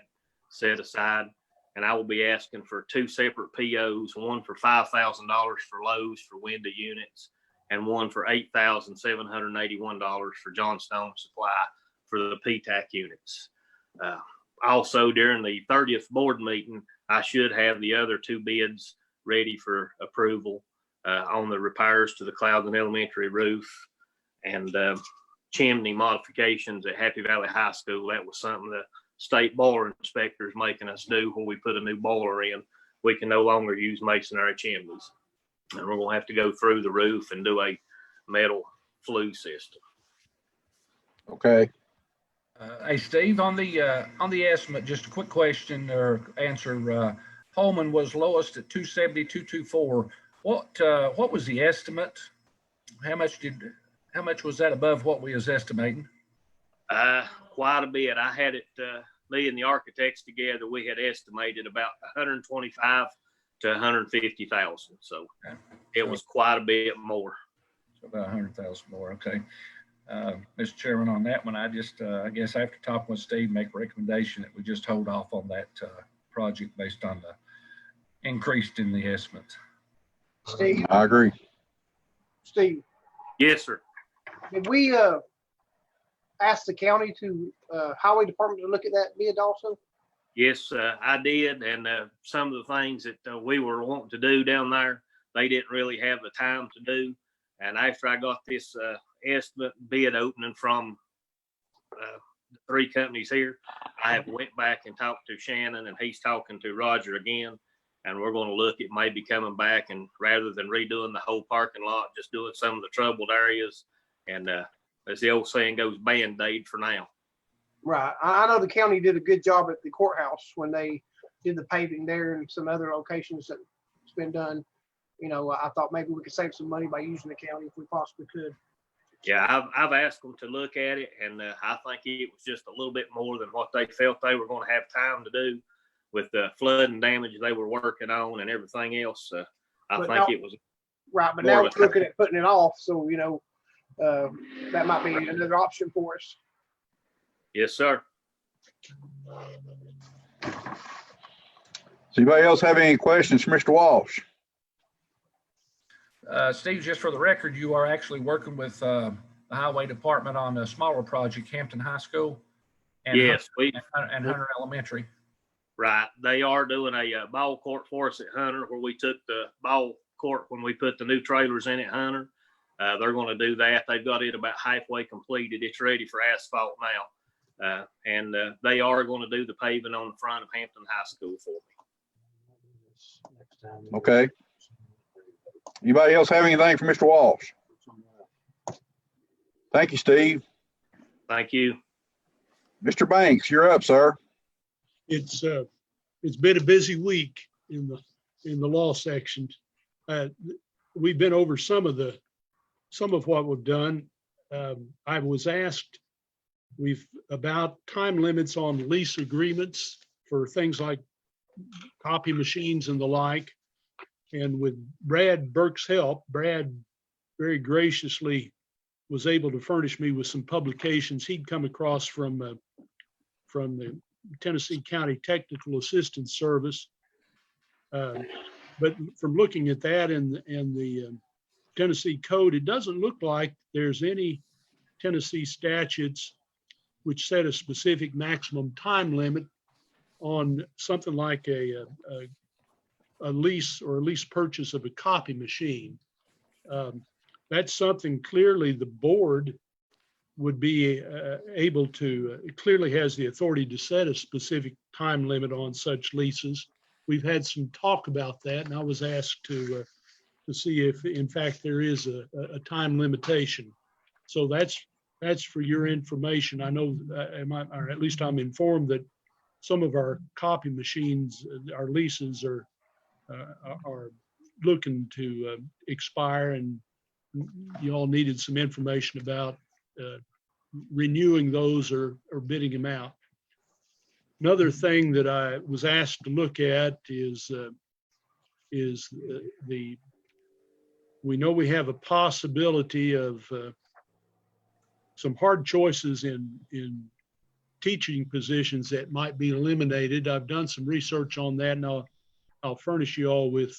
set aside. And I will be asking for 2 separate POs, one for $5,000 for Lowe's for window units, and one for $8,781 for Johnstone Supply for the PTAC units. Also, during the 30th board meeting, I should have the other 2 bids ready for approval on the repairs to the Cloudland Elementary roof and chimney modifications at Happy Valley High School. That was something the state boiler inspector is making us do when we put a new boiler in. We can no longer use masonry chimneys, and we're going to have to go through the roof and do a metal flue system. Okay. Hey, Steve, on the estimate, just a quick question or answer. Holman was lowest at 270,224. What was the estimate? How much was that above what we was estimating? Quite a bit. I had it, me and the architects together, we had estimated about 125 to 150,000. So it was quite a bit more. So about 100,000 more. Okay. Mr. Chairman, on that one, I just, I guess after talking with Steve, make a recommendation that we just hold off on that project based on the increase in the estimate. Steve? I agree. Steve? Yes, sir. Did we ask the county highway department to look at that bid also? Yes, I did. And some of the things that we were wanting to do down there, they didn't really have the time to do. And after I got this estimate bid opening from the three companies here. I have went back and talked to Shannon, and he's talking to Roger again. And we're going to look at maybe coming back, and rather than redoing the whole parking lot, just doing some of the troubled areas. And as the old saying goes, Band-Aid for now. Right. I know the county did a good job at the courthouse when they did the paving there and some other locations that's been done. You know, I thought maybe we could save some money by using the county if we possibly could. Yeah, I've asked them to look at it, and I think it was just a little bit more than what they felt they were going to have time to do with the flooding damage they were working on and everything else. I But think now- it was Right. But more now of we're a- looking at putting it off. So, you know, that might be another option for us. Yes, sir. Does anybody else have any questions for Mr. Walsh? Steve, just for the record, you are actually working with the highway department on a smaller project, Hampton High School. And Yes, and Hunter Elementary. Right. They are doing a ball court for us at Hunter, where we took the ball court when we put the new trailers in at Hunter. They're going to do that. They've got it about halfway completed. It's ready for asphalt now. And they are going to do the paving on the front of Hampton High School for me. Okay. Anybody else have anything for Mr. Walsh? Thank you, Steve. Thank you. Mr. Banks, you're up, sir. It's been a busy week in the law section. We've been over some of what we've done. I was asked about time limits on lease agreements for things like copy machines and the like. And with Brad Burke's help, Brad very graciously was able to furnish me with some publications he'd come across from the Tennessee County Technical Assistance Service. But from looking at that and the Tennessee Code, it doesn't look like there's any Tennessee statutes which set a specific maximum time limit on something like a lease or a lease purchase of a copy machine. That's something clearly the board would be able to, it clearly has the authority to set a specific time limit on such leases. We've had some talk about that, and I was asked to see if in fact there is a time limitation. So that's for your information. I know, or at least I'm informed that some of our copy machines, our leases are looking to expire, and you all needed some information about renewing those or bidding them out. Another thing that I was asked to look at is we know we have a possibility of some hard choices in teaching positions that might be eliminated. I've done some research on that, and I'll furnish you all with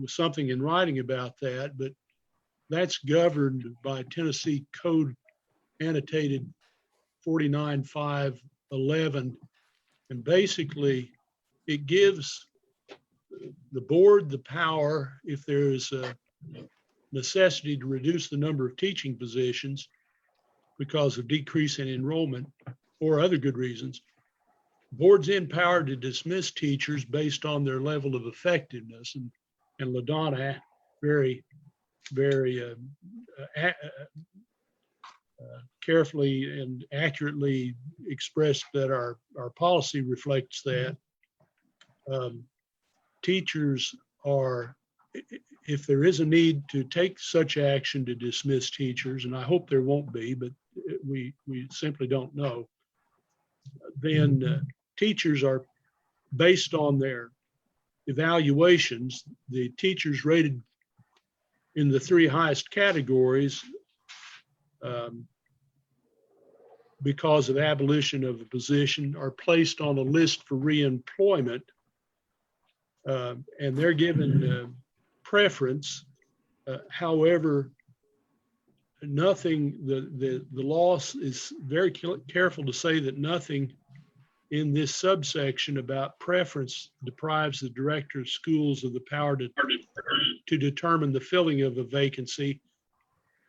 something in writing about that. But that's governed by Tennessee Code annotated 49.511, and basically it gives the board the power, if there's a necessity to reduce the number of teaching positions because of decrease in enrollment or other good reasons, board's empowered to dismiss teachers based on their level of effectiveness. And LaDonna very carefully and accurately expressed that our policy reflects that. Teachers are, if there is a need to take such action to dismiss teachers, and I hope there won't be, but we simply don't know, then teachers are based on their evaluations. The teachers rated in the three highest categories because of abolition of a position are placed on a list for reemployment, and they're given preference. However, nothing, the law is very careful to say that nothing in this subsection about preference deprives the director of schools of the power to determine the filling of a vacancy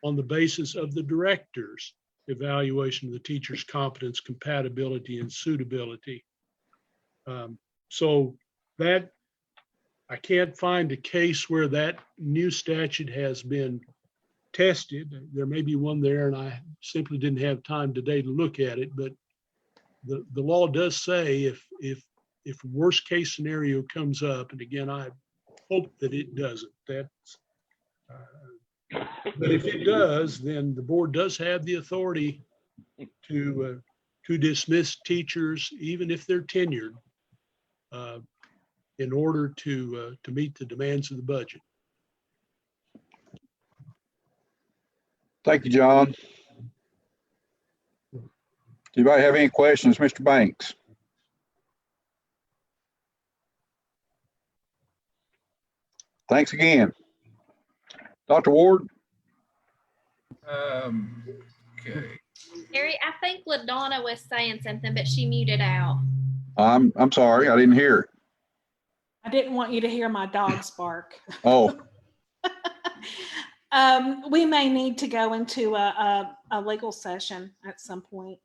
on the basis of the director's evaluation of the teacher's competence, compatibility, and suitability. So that, I can't find a case where that new statute has been tested. There may be one there, and I simply didn't have time today to look at it, but the law does say if worst case scenario comes up, and again, I hope that it doesn't, but if it does, then the board does have the authority to dismiss teachers, even if they're tenured, in order to meet the demands of the budget. Thank you, John. Anybody have any questions, Mr. Banks? Thanks again. Dr. Ward? Okay. Gary, I think LaDonna was saying something, but she muted out. I'm sorry, I didn't hear it. I didn't want you to hear my dogs bark. Oh, We may need to go into a legal session at some point.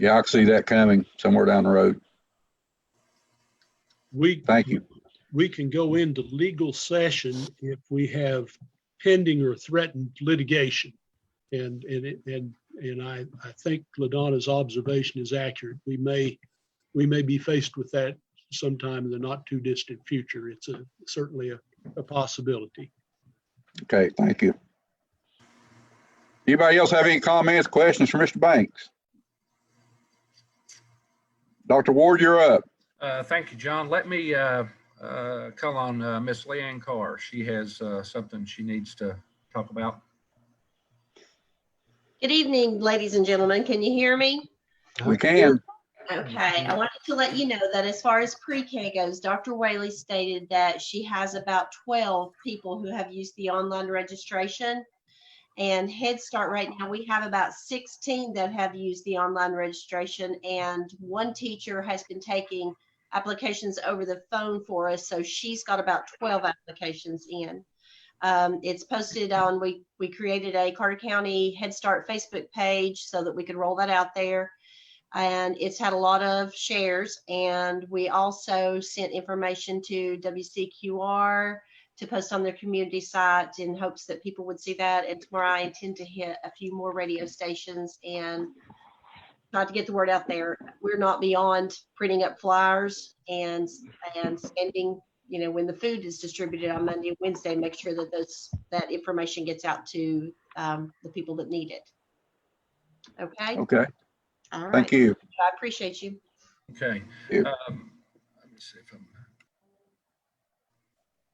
yeah, I can see that coming somewhere down the road. Thank you. We can go into legal session if we have pending or threatened litigation. And I think LaDonna's observation is accurate. We may be faced with that sometime in the not too distant future. It's certainly a possibility. Okay, thank you. Anybody else have any comments, questions for Mr. Banks? Dr. Ward, you're up. Thank you, John. Let me call on Miss Leanne Carr. She has something she needs to talk about. Good evening, ladies and gentlemen. Can you hear me? We can. Okay, I wanted to let you know that as far as pre-K goes, Dr. Whaley stated that she has about 12 people who have used the online registration. And Head Start right now, we have about 16 that have used the online registration, and one teacher has been taking applications over the phone for us. So she's got about 12 applications in. It's posted on, we created a Carter County Head Start Facebook page so that we could roll that out there. And it's had a lot of shares. And we also sent information to WCQR to post on their community site in hopes that people would see that. And tomorrow I intend to hit a few more radio stations and try to get the word out there. We're not beyond printing up flyers and sending, you know, when the food is distributed on Monday and Wednesday, make sure that that information gets out to the people that need it. Okay. Okay. All right. Thank you. I appreciate you. Okay. Yeah. Let me see if I'm.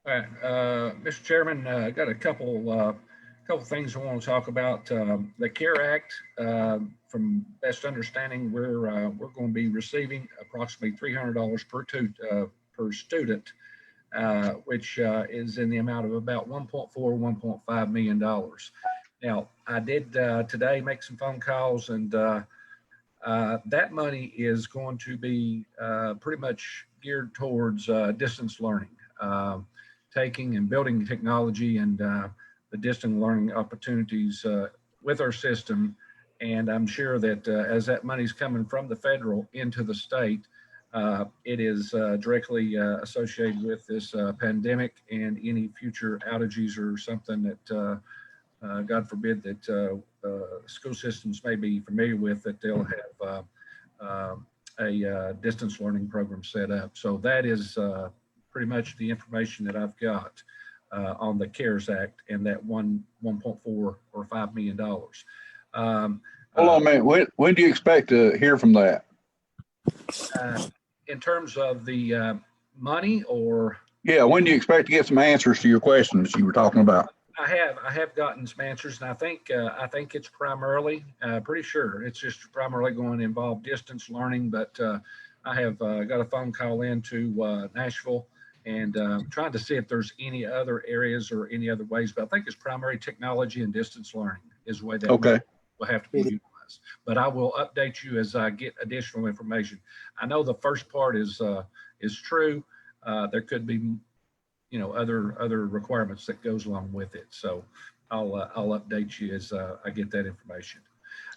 All right, Mr. Chairman, I got a couple things I want to talk about. The CARE Act, from best understanding, we're going to be receiving approximately $300 per student, which is in the amount of about $1.5 million. Now, I did today make some phone calls, and that money is going to be pretty much geared towards distance learning. Taking and building technology and the distance learning opportunities with our system. And I'm sure that as that money's coming from the federal into the state, it is directly associated with this pandemic and any future outages or something that, God forbid, that school systems may be familiar with, that they'll have a distance learning program set up. So that is pretty much the information that I've got on the CARES Act and that $1.4 or $5 million. Hold on a minute. When do you expect to hear from that? In terms of the money, or? Yeah, when do you expect to get some answers to your questions you were talking about? I have gotten some answers, and I think it's primarily, pretty sure it's just primarily going to involve distance learning. But I have got a phone call into Nashville, and trying to see if there's any other areas or any other ways. But I think it's primary technology and distance learning is the way that will have to be utilized. But I will update you as I get additional information. I know the first part is true. There could be, you know, other requirements that goes along with it. So, I'll update you as I get that information.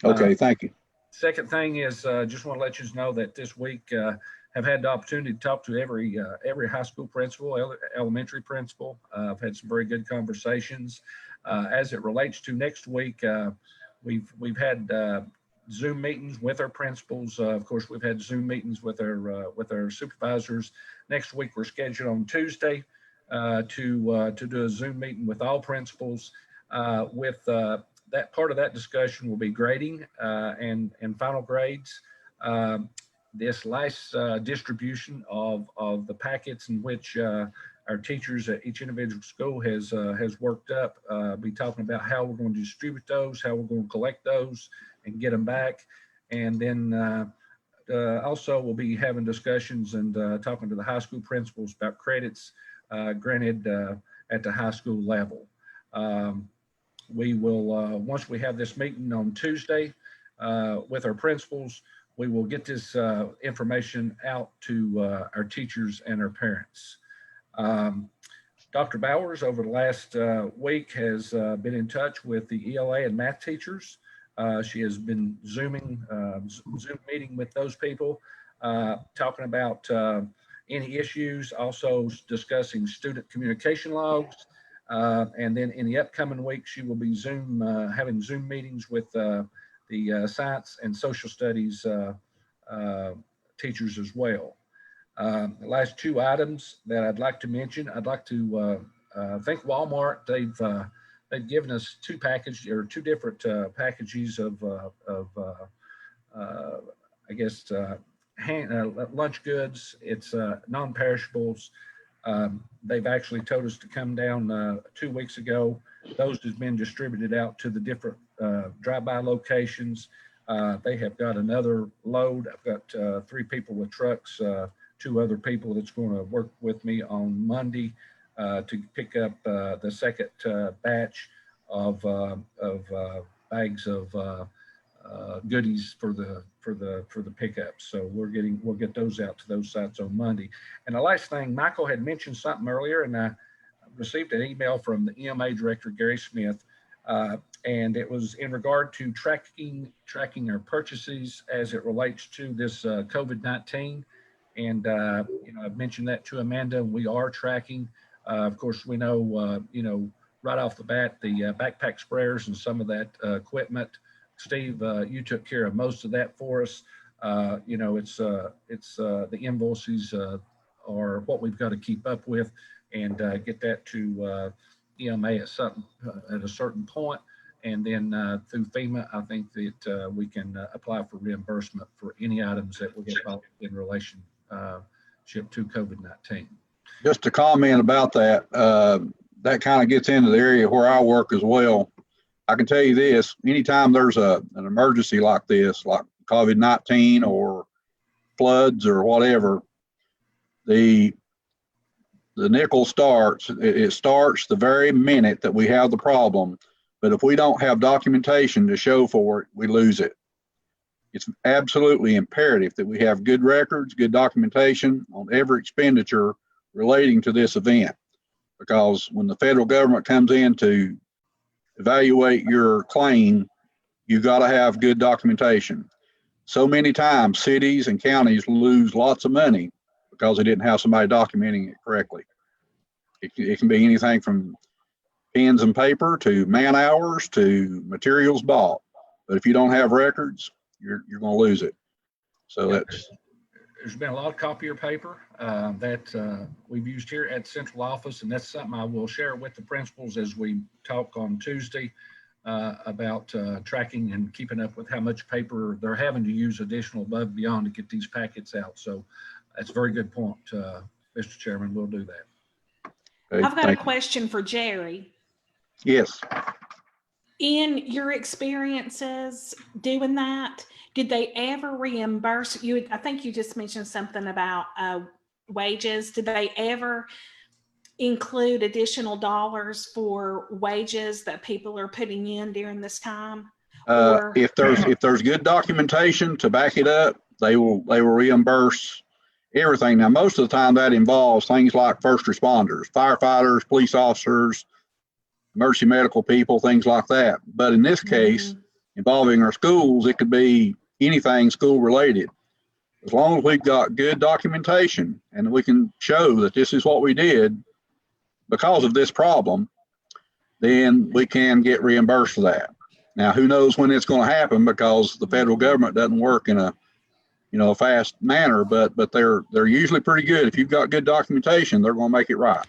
Okay, thank you. Second thing is, just want to let you know that this week have had the opportunity to talk to every high school principal, elementary principal. I've had some very good conversations. As it relates to next week, we've had Zoom meetings with our principals. Of course, we've had Zoom meetings with our supervisors. Next week, we're scheduled on Tuesday to do a Zoom meeting with all principals. With that part of that discussion will be grading and final grades. This last distribution of the packets in which our teachers at each individual school has worked up, be talking about how we're going to distribute those, how we're going to collect those and get them back. And then also we'll be having discussions and talking to the high school principals about credits granted at the high school level. We will, once we have this meeting on Tuesday with our principals, we will get this information out to our teachers and our parents. Dr. Bowers over the last week has been in touch with the ELA and math teachers. She has been Zoom meeting with those people, talking about any issues, also discussing student communication logs. And then in the upcoming week, she will be having Zoom meetings with the science and social studies teachers as well. The last two items that I'd like to mention, I'd like to thank Walmart. They've given us two different packages of I guess lunch goods. It's non-perishables. They've actually told us to come down 2 weeks ago. Those have been distributed out to the different drive-by locations. They have got another load. I've got 3 people with trucks, 2 other people that's going to work with me on Monday to pick up the second batch of bags of goodies for the pickups. So we'll get those out to those sites on Monday. And the last thing, Michael had mentioned something earlier, and I received an email from the EMA director, Gary Smith, and it was in regard to tracking our purchases as it relates to this COVID-19. And I've mentioned that to Amanda. We are tracking. Of course, we know right off the bat the backpack sprayers and some of that equipment. Steve, you took care of most of that for us. It's the invoices are what we've got to keep up with and get that to EMA at a certain point. And then through FEMA, I think that we can apply for reimbursement for any items that we get bought in relationship to COVID-19. Just to comment about that, that kind of gets into the area where I work as well. I can tell you this, anytime there's an emergency like this, like COVID-19 or floods or whatever, the nickel starts. It starts the very minute that we have the problem. But if we don't have documentation to show for it, we lose it. It's absolutely imperative that we have good records, good documentation on every expenditure relating to this event. Because when the federal government comes in to evaluate your claim, you got to have good documentation. So many times cities and counties lose lots of money because they didn't have somebody documenting it correctly. It can be anything from pens and paper to man hours to materials bought. But if you don't have records, you're going to lose it. So there's been a lot of copier paper that we've used here at central office, and that's something I will share with the principals as we talk on Tuesday about tracking and keeping up with how much paper they're having to use additional above and beyond to get these packets out. So that's a very good point, Mr. Chairman. We'll do that. Okay, I've got a question for Jerry. Yes. In your experiences doing that, did they ever reimburse you? I think you just mentioned something about wages. Did they ever include additional dollars for wages that people are putting in during this time? If there's good documentation to back it up, they will reimburse everything. Now, most of the time that involves things like first responders, firefighters, police officers, emergency medical people, things like that. But in this case, involving our schools, it could be anything school related. As long as we've got good documentation and we can show that this is what we did because of this problem, then we can get reimbursed for that. Now, who knows when it's going to happen, because the federal government doesn't work in a, a fast manner, but they're usually pretty good. If you've got good documentation, they're going to make it right.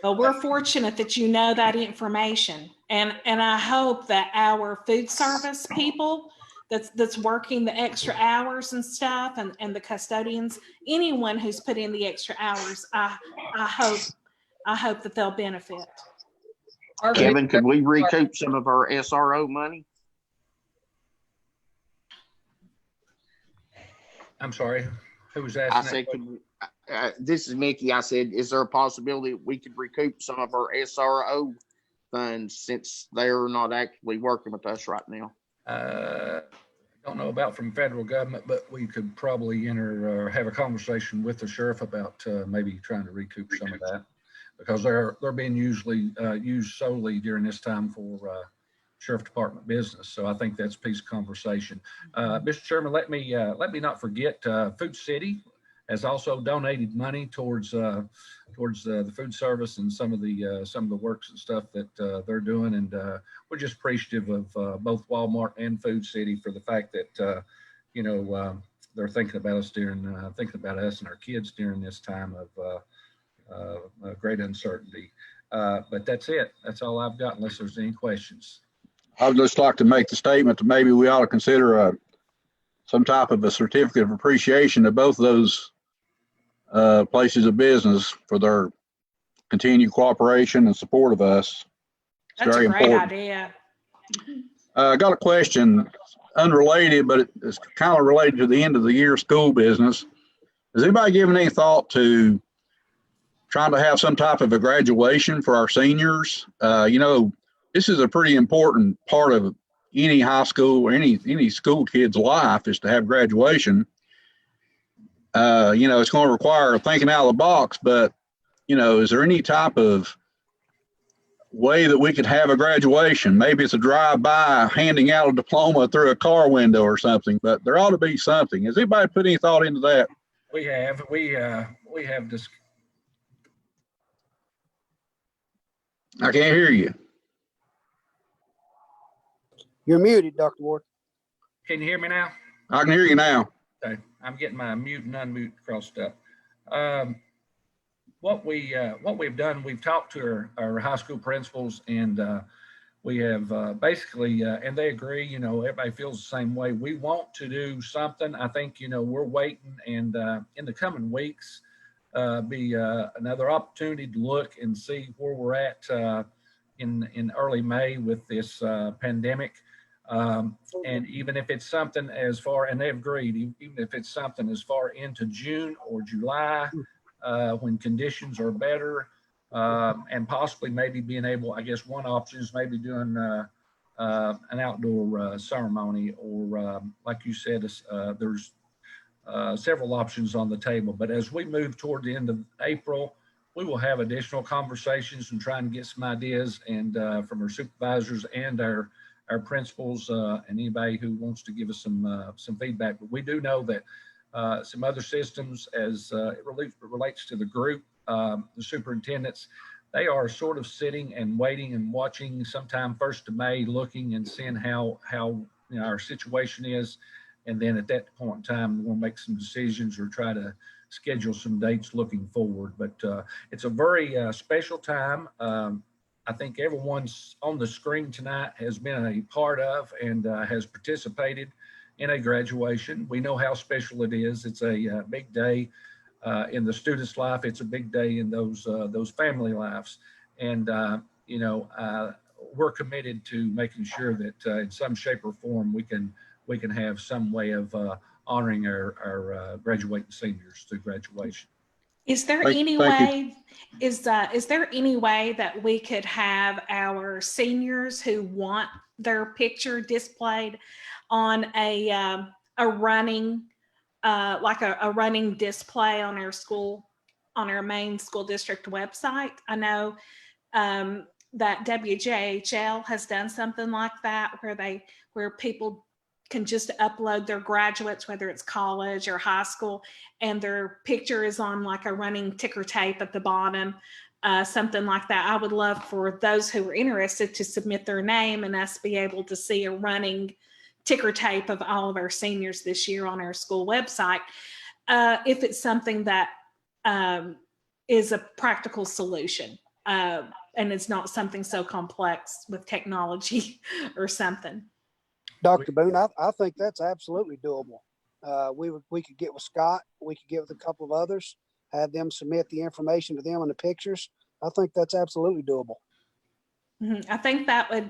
Well, we're fortunate that you know that information, and I hope that our food service people that's working the extra hours and stuff, and the custodians, anyone who's put in the extra hours, I hope that they'll benefit. Kevin, could we recoup some of our SRO money? I'm sorry, who was asking? I said, this is Mickey. I said, is there a possibility we could recoup some of our SRO funds since they're not actually working with us right now? I don't know about from federal government, but we could probably enter or have a conversation with the sheriff about maybe trying to recoup some of that, because they're being usually used solely during this time for sheriff department business. So I think that's a piece of conversation. Mr. Chairman, let me not forget Food City has also donated money towards the food service and some of the works and stuff that they're doing, and we're just appreciative of both Walmart and Food City for the fact that they're thinking about us and our kids during this time of great uncertainty. But that's it. That's all I've got, unless there's any questions. I would just like to make the statement that maybe we ought to consider some type of a certificate of appreciation of both of those places of business for their continued cooperation and support of us. It's That's very a great important. idea. I got a question, unrelated, but it's kind of related to the end of the year school business. Has anybody given any thought to trying to have some type of a graduation for our seniors? This is a pretty important part of any high school or any school kid's life, is to have graduation. It's going to require thinking out of the box, but is there any type of way that we could have a graduation? Maybe it's a drive-by handing out a diploma through a car window or something, but there ought to be something. Has anybody put any thought into that? We have this. I can't hear you. You're muted, Dr. Ward. Can you hear me now? I can hear you now. Okay, I'm getting my mute and unmute crossed up. What we've done, we've talked to our high school principals, and we have basically, and they agree. Everybody feels the same way. We want to do something. I think we're waiting, and in the coming weeks, be another opportunity to look and see where we're at in early May with this pandemic. And even if it's something as far, and they've agreed, even if it's something as far into June or July, when conditions are better, and possibly maybe being able, I guess one option is maybe doing an outdoor ceremony, or like you said, there's several options on the table. But as we move toward the end of April, we will have additional conversations and try and get some ideas and from our supervisors and our principals and anybody who wants to give us some feedback. But we do know that some other systems, as it relates to the group, the superintendents, they are sort of sitting and waiting and watching sometime 1st of May, looking and seeing how our situation is. And then at that point in time, we'll make some decisions or try to schedule some dates looking forward. But it's a very special time. I think everyone's on the screen tonight has been a part of and has participated in a graduation. We know how special it is. It's a big day in the student's life. It's a big day in those family lives. And, we're committed to making sure that in some shape or form, we can have some way of honoring our graduating seniors through graduation. Is there any way, is there any way that we could have our seniors who want their picture displayed on a running, like a running display on our main school district website? I know that WJHL has done something like that where people can just upload their graduates, whether it's college or high school, and their picture is on like a running ticker tape at the bottom, something like that. I would love for those who are interested to submit their name and us be able to see a running ticker tape of all of our seniors this year on our school website. If it's something that is a practical solution and it's not something so complex with technology or something. Dr. Boone, I think that's absolutely doable. We could get with Scott, we could get with a couple of others, have them submit the information to them and the pictures. I think that's absolutely doable. I think that would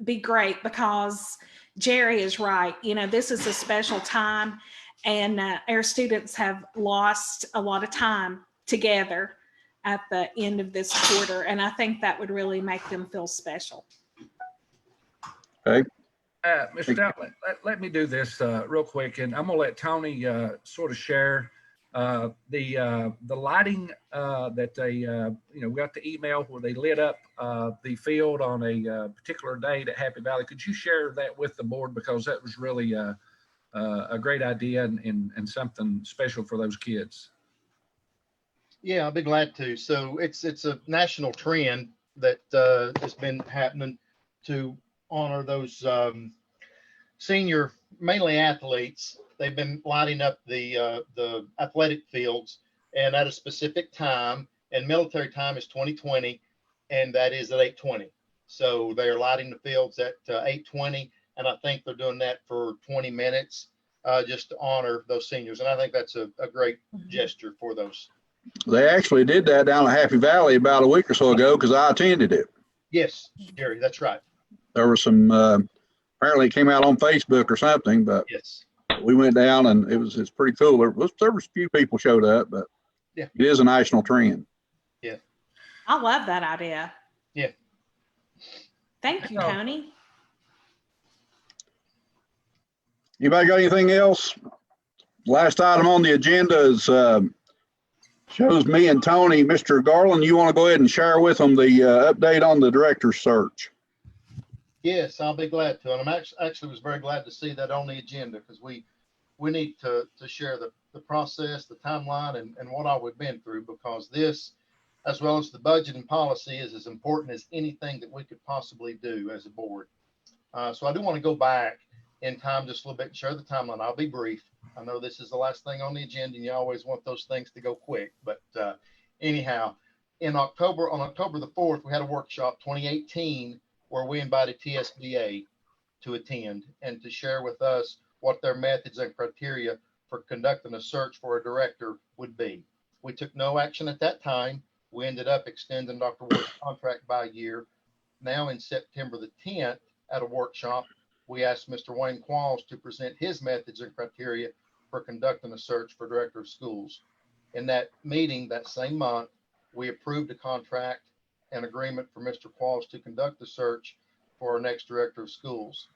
be great because Jerry is right. You know, this is a special time and our students have lost a lot of time together at the end of this quarter. And I think that would really make them feel special. Okay. Mr. Stout, let me do this real quick, and I'm gonna let Tony sort of share the lighting that they, we got the email where they lit up the field on a particular date at Happy Valley. Could you share that with the board, because that was really a great idea and something special for those kids? Yeah, I'll be glad to. So it's a national trend that has been happening to honor those senior, mainly athletes. They've been lighting up the athletic fields, and at a specific time, and military time is 2020, and that is at 8:20. So they are lighting the fields at 8:20, and I think they're doing that for 20 minutes just to honor those seniors. And I think that's a great gesture for those. They actually did that down at Happy Valley about a week or so ago because I attended it. Yes, Gary, that's right. There was some, apparently it came out on Facebook or something, but yes, we went down and it's pretty cool. There was a few people showed up, but yeah, it is a national trend. Yeah. I love that idea. Yeah. Thank you, Tony. Anybody got anything else? Last item on the agenda is shows me and Tony. Mr. Garland, you want to go ahead and share with them the update on the director's search? Yes, I'll be glad to. And I'm actually was very glad to see that on the agenda, because we need to share the process, the timeline, and what all we've been through, because this, as well as the budget and policy, is as important as anything that we could possibly do as a board. So I do want to go back in time just a little bit and share the timeline. I'll be brief. I know this is the last thing on the agenda and you always want those things to go quick, but anyhow, on October the 4th, we had a workshop 2018 where we invited TSBA to attend and to share with us what their methods and criteria for conducting a search for a director would be. We took no action at that time. We ended up extending Dr. Ward's contract by a year. Now in September the 10th at a workshop, we asked Mr. Wayne Qualls to present his methods and criteria for conducting a search for director of schools. In that meeting that same month, we approved a contract and agreement for Mr. Qualls to conduct the search for our next director of schools.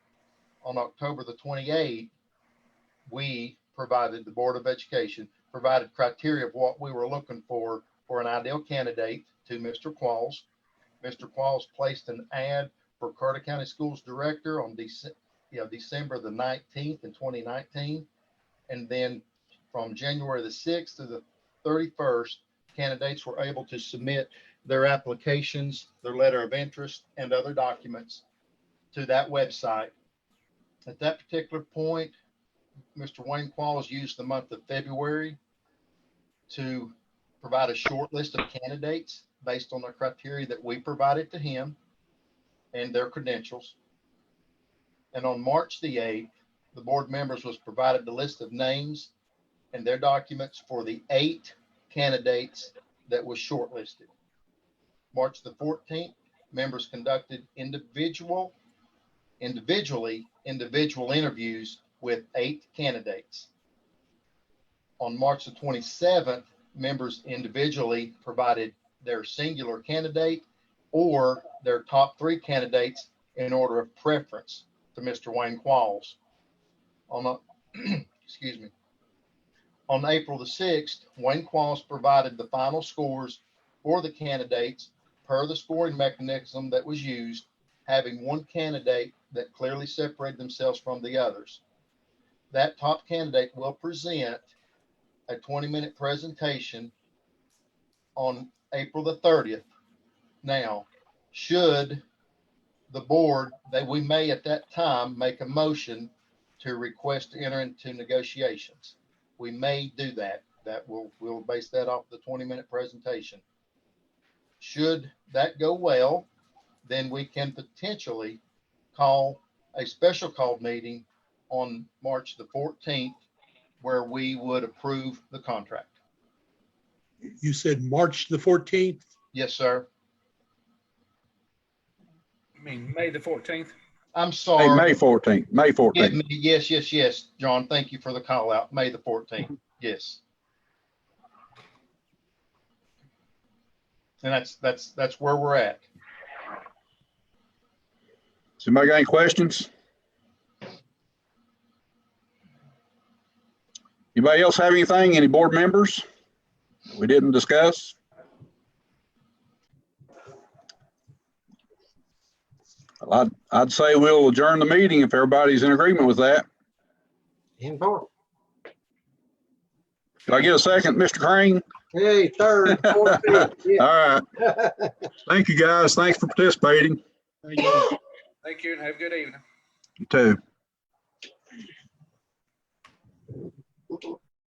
On October the 28th, we provided, the Board of Education provided criteria of what we were looking for an ideal candidate to Mr. Qualls. Mr. Qualls placed an ad for Carter County Schools Director on December the 19th in 2019. And then from January the 6th to the 31st, candidates were able to submit their applications, their letter of interest, and other documents to that website. At that particular point, Mr. Wayne Qualls used the month of February to provide a short list of candidates based on the criteria that we provided to him and their credentials. And on March the 8th, the board members was provided the list of names and their documents for the 8 candidates that was shortlisted. March the 14th, members conducted individual interviews with 8 candidates. On March the 27th, members individually provided their singular candidate or their top 3 candidates in order of preference to Mr. Wayne Qualls. Excuse me. On April the 6th, Wayne Qualls provided the final scores for the candidates per the scoring mechanism that was used, having one candidate that clearly separated themselves from the others. That top candidate will present a 20-minute presentation on April the 30th. Now, should the board, that we may at that time make a motion to request to enter into negotiations. We may do that. We'll base that off the 20-minute presentation. Should that go well, then we can potentially call a special call meeting on March the 14th, where we would approve the contract. You said March the 14th? Yes, sir. I mean, May the 14th. I'm Hey, sorry. May 14th, May Forgive 14th. me. Yes, John. Thank you for the call out. May the 14th. Yes. And that's where we're at. Somebody got any questions? Anybody else have anything? Any board members we didn't discuss? Well, I'd say we'll adjourn the meeting if everybody's in agreement with that. In part. Did I get a second, Mr. Crane? Hey, third, fourth, fifth. Yeah. All right. Thank you, guys. Thanks for participating. Thank you. Thank you and have a good evening. You too.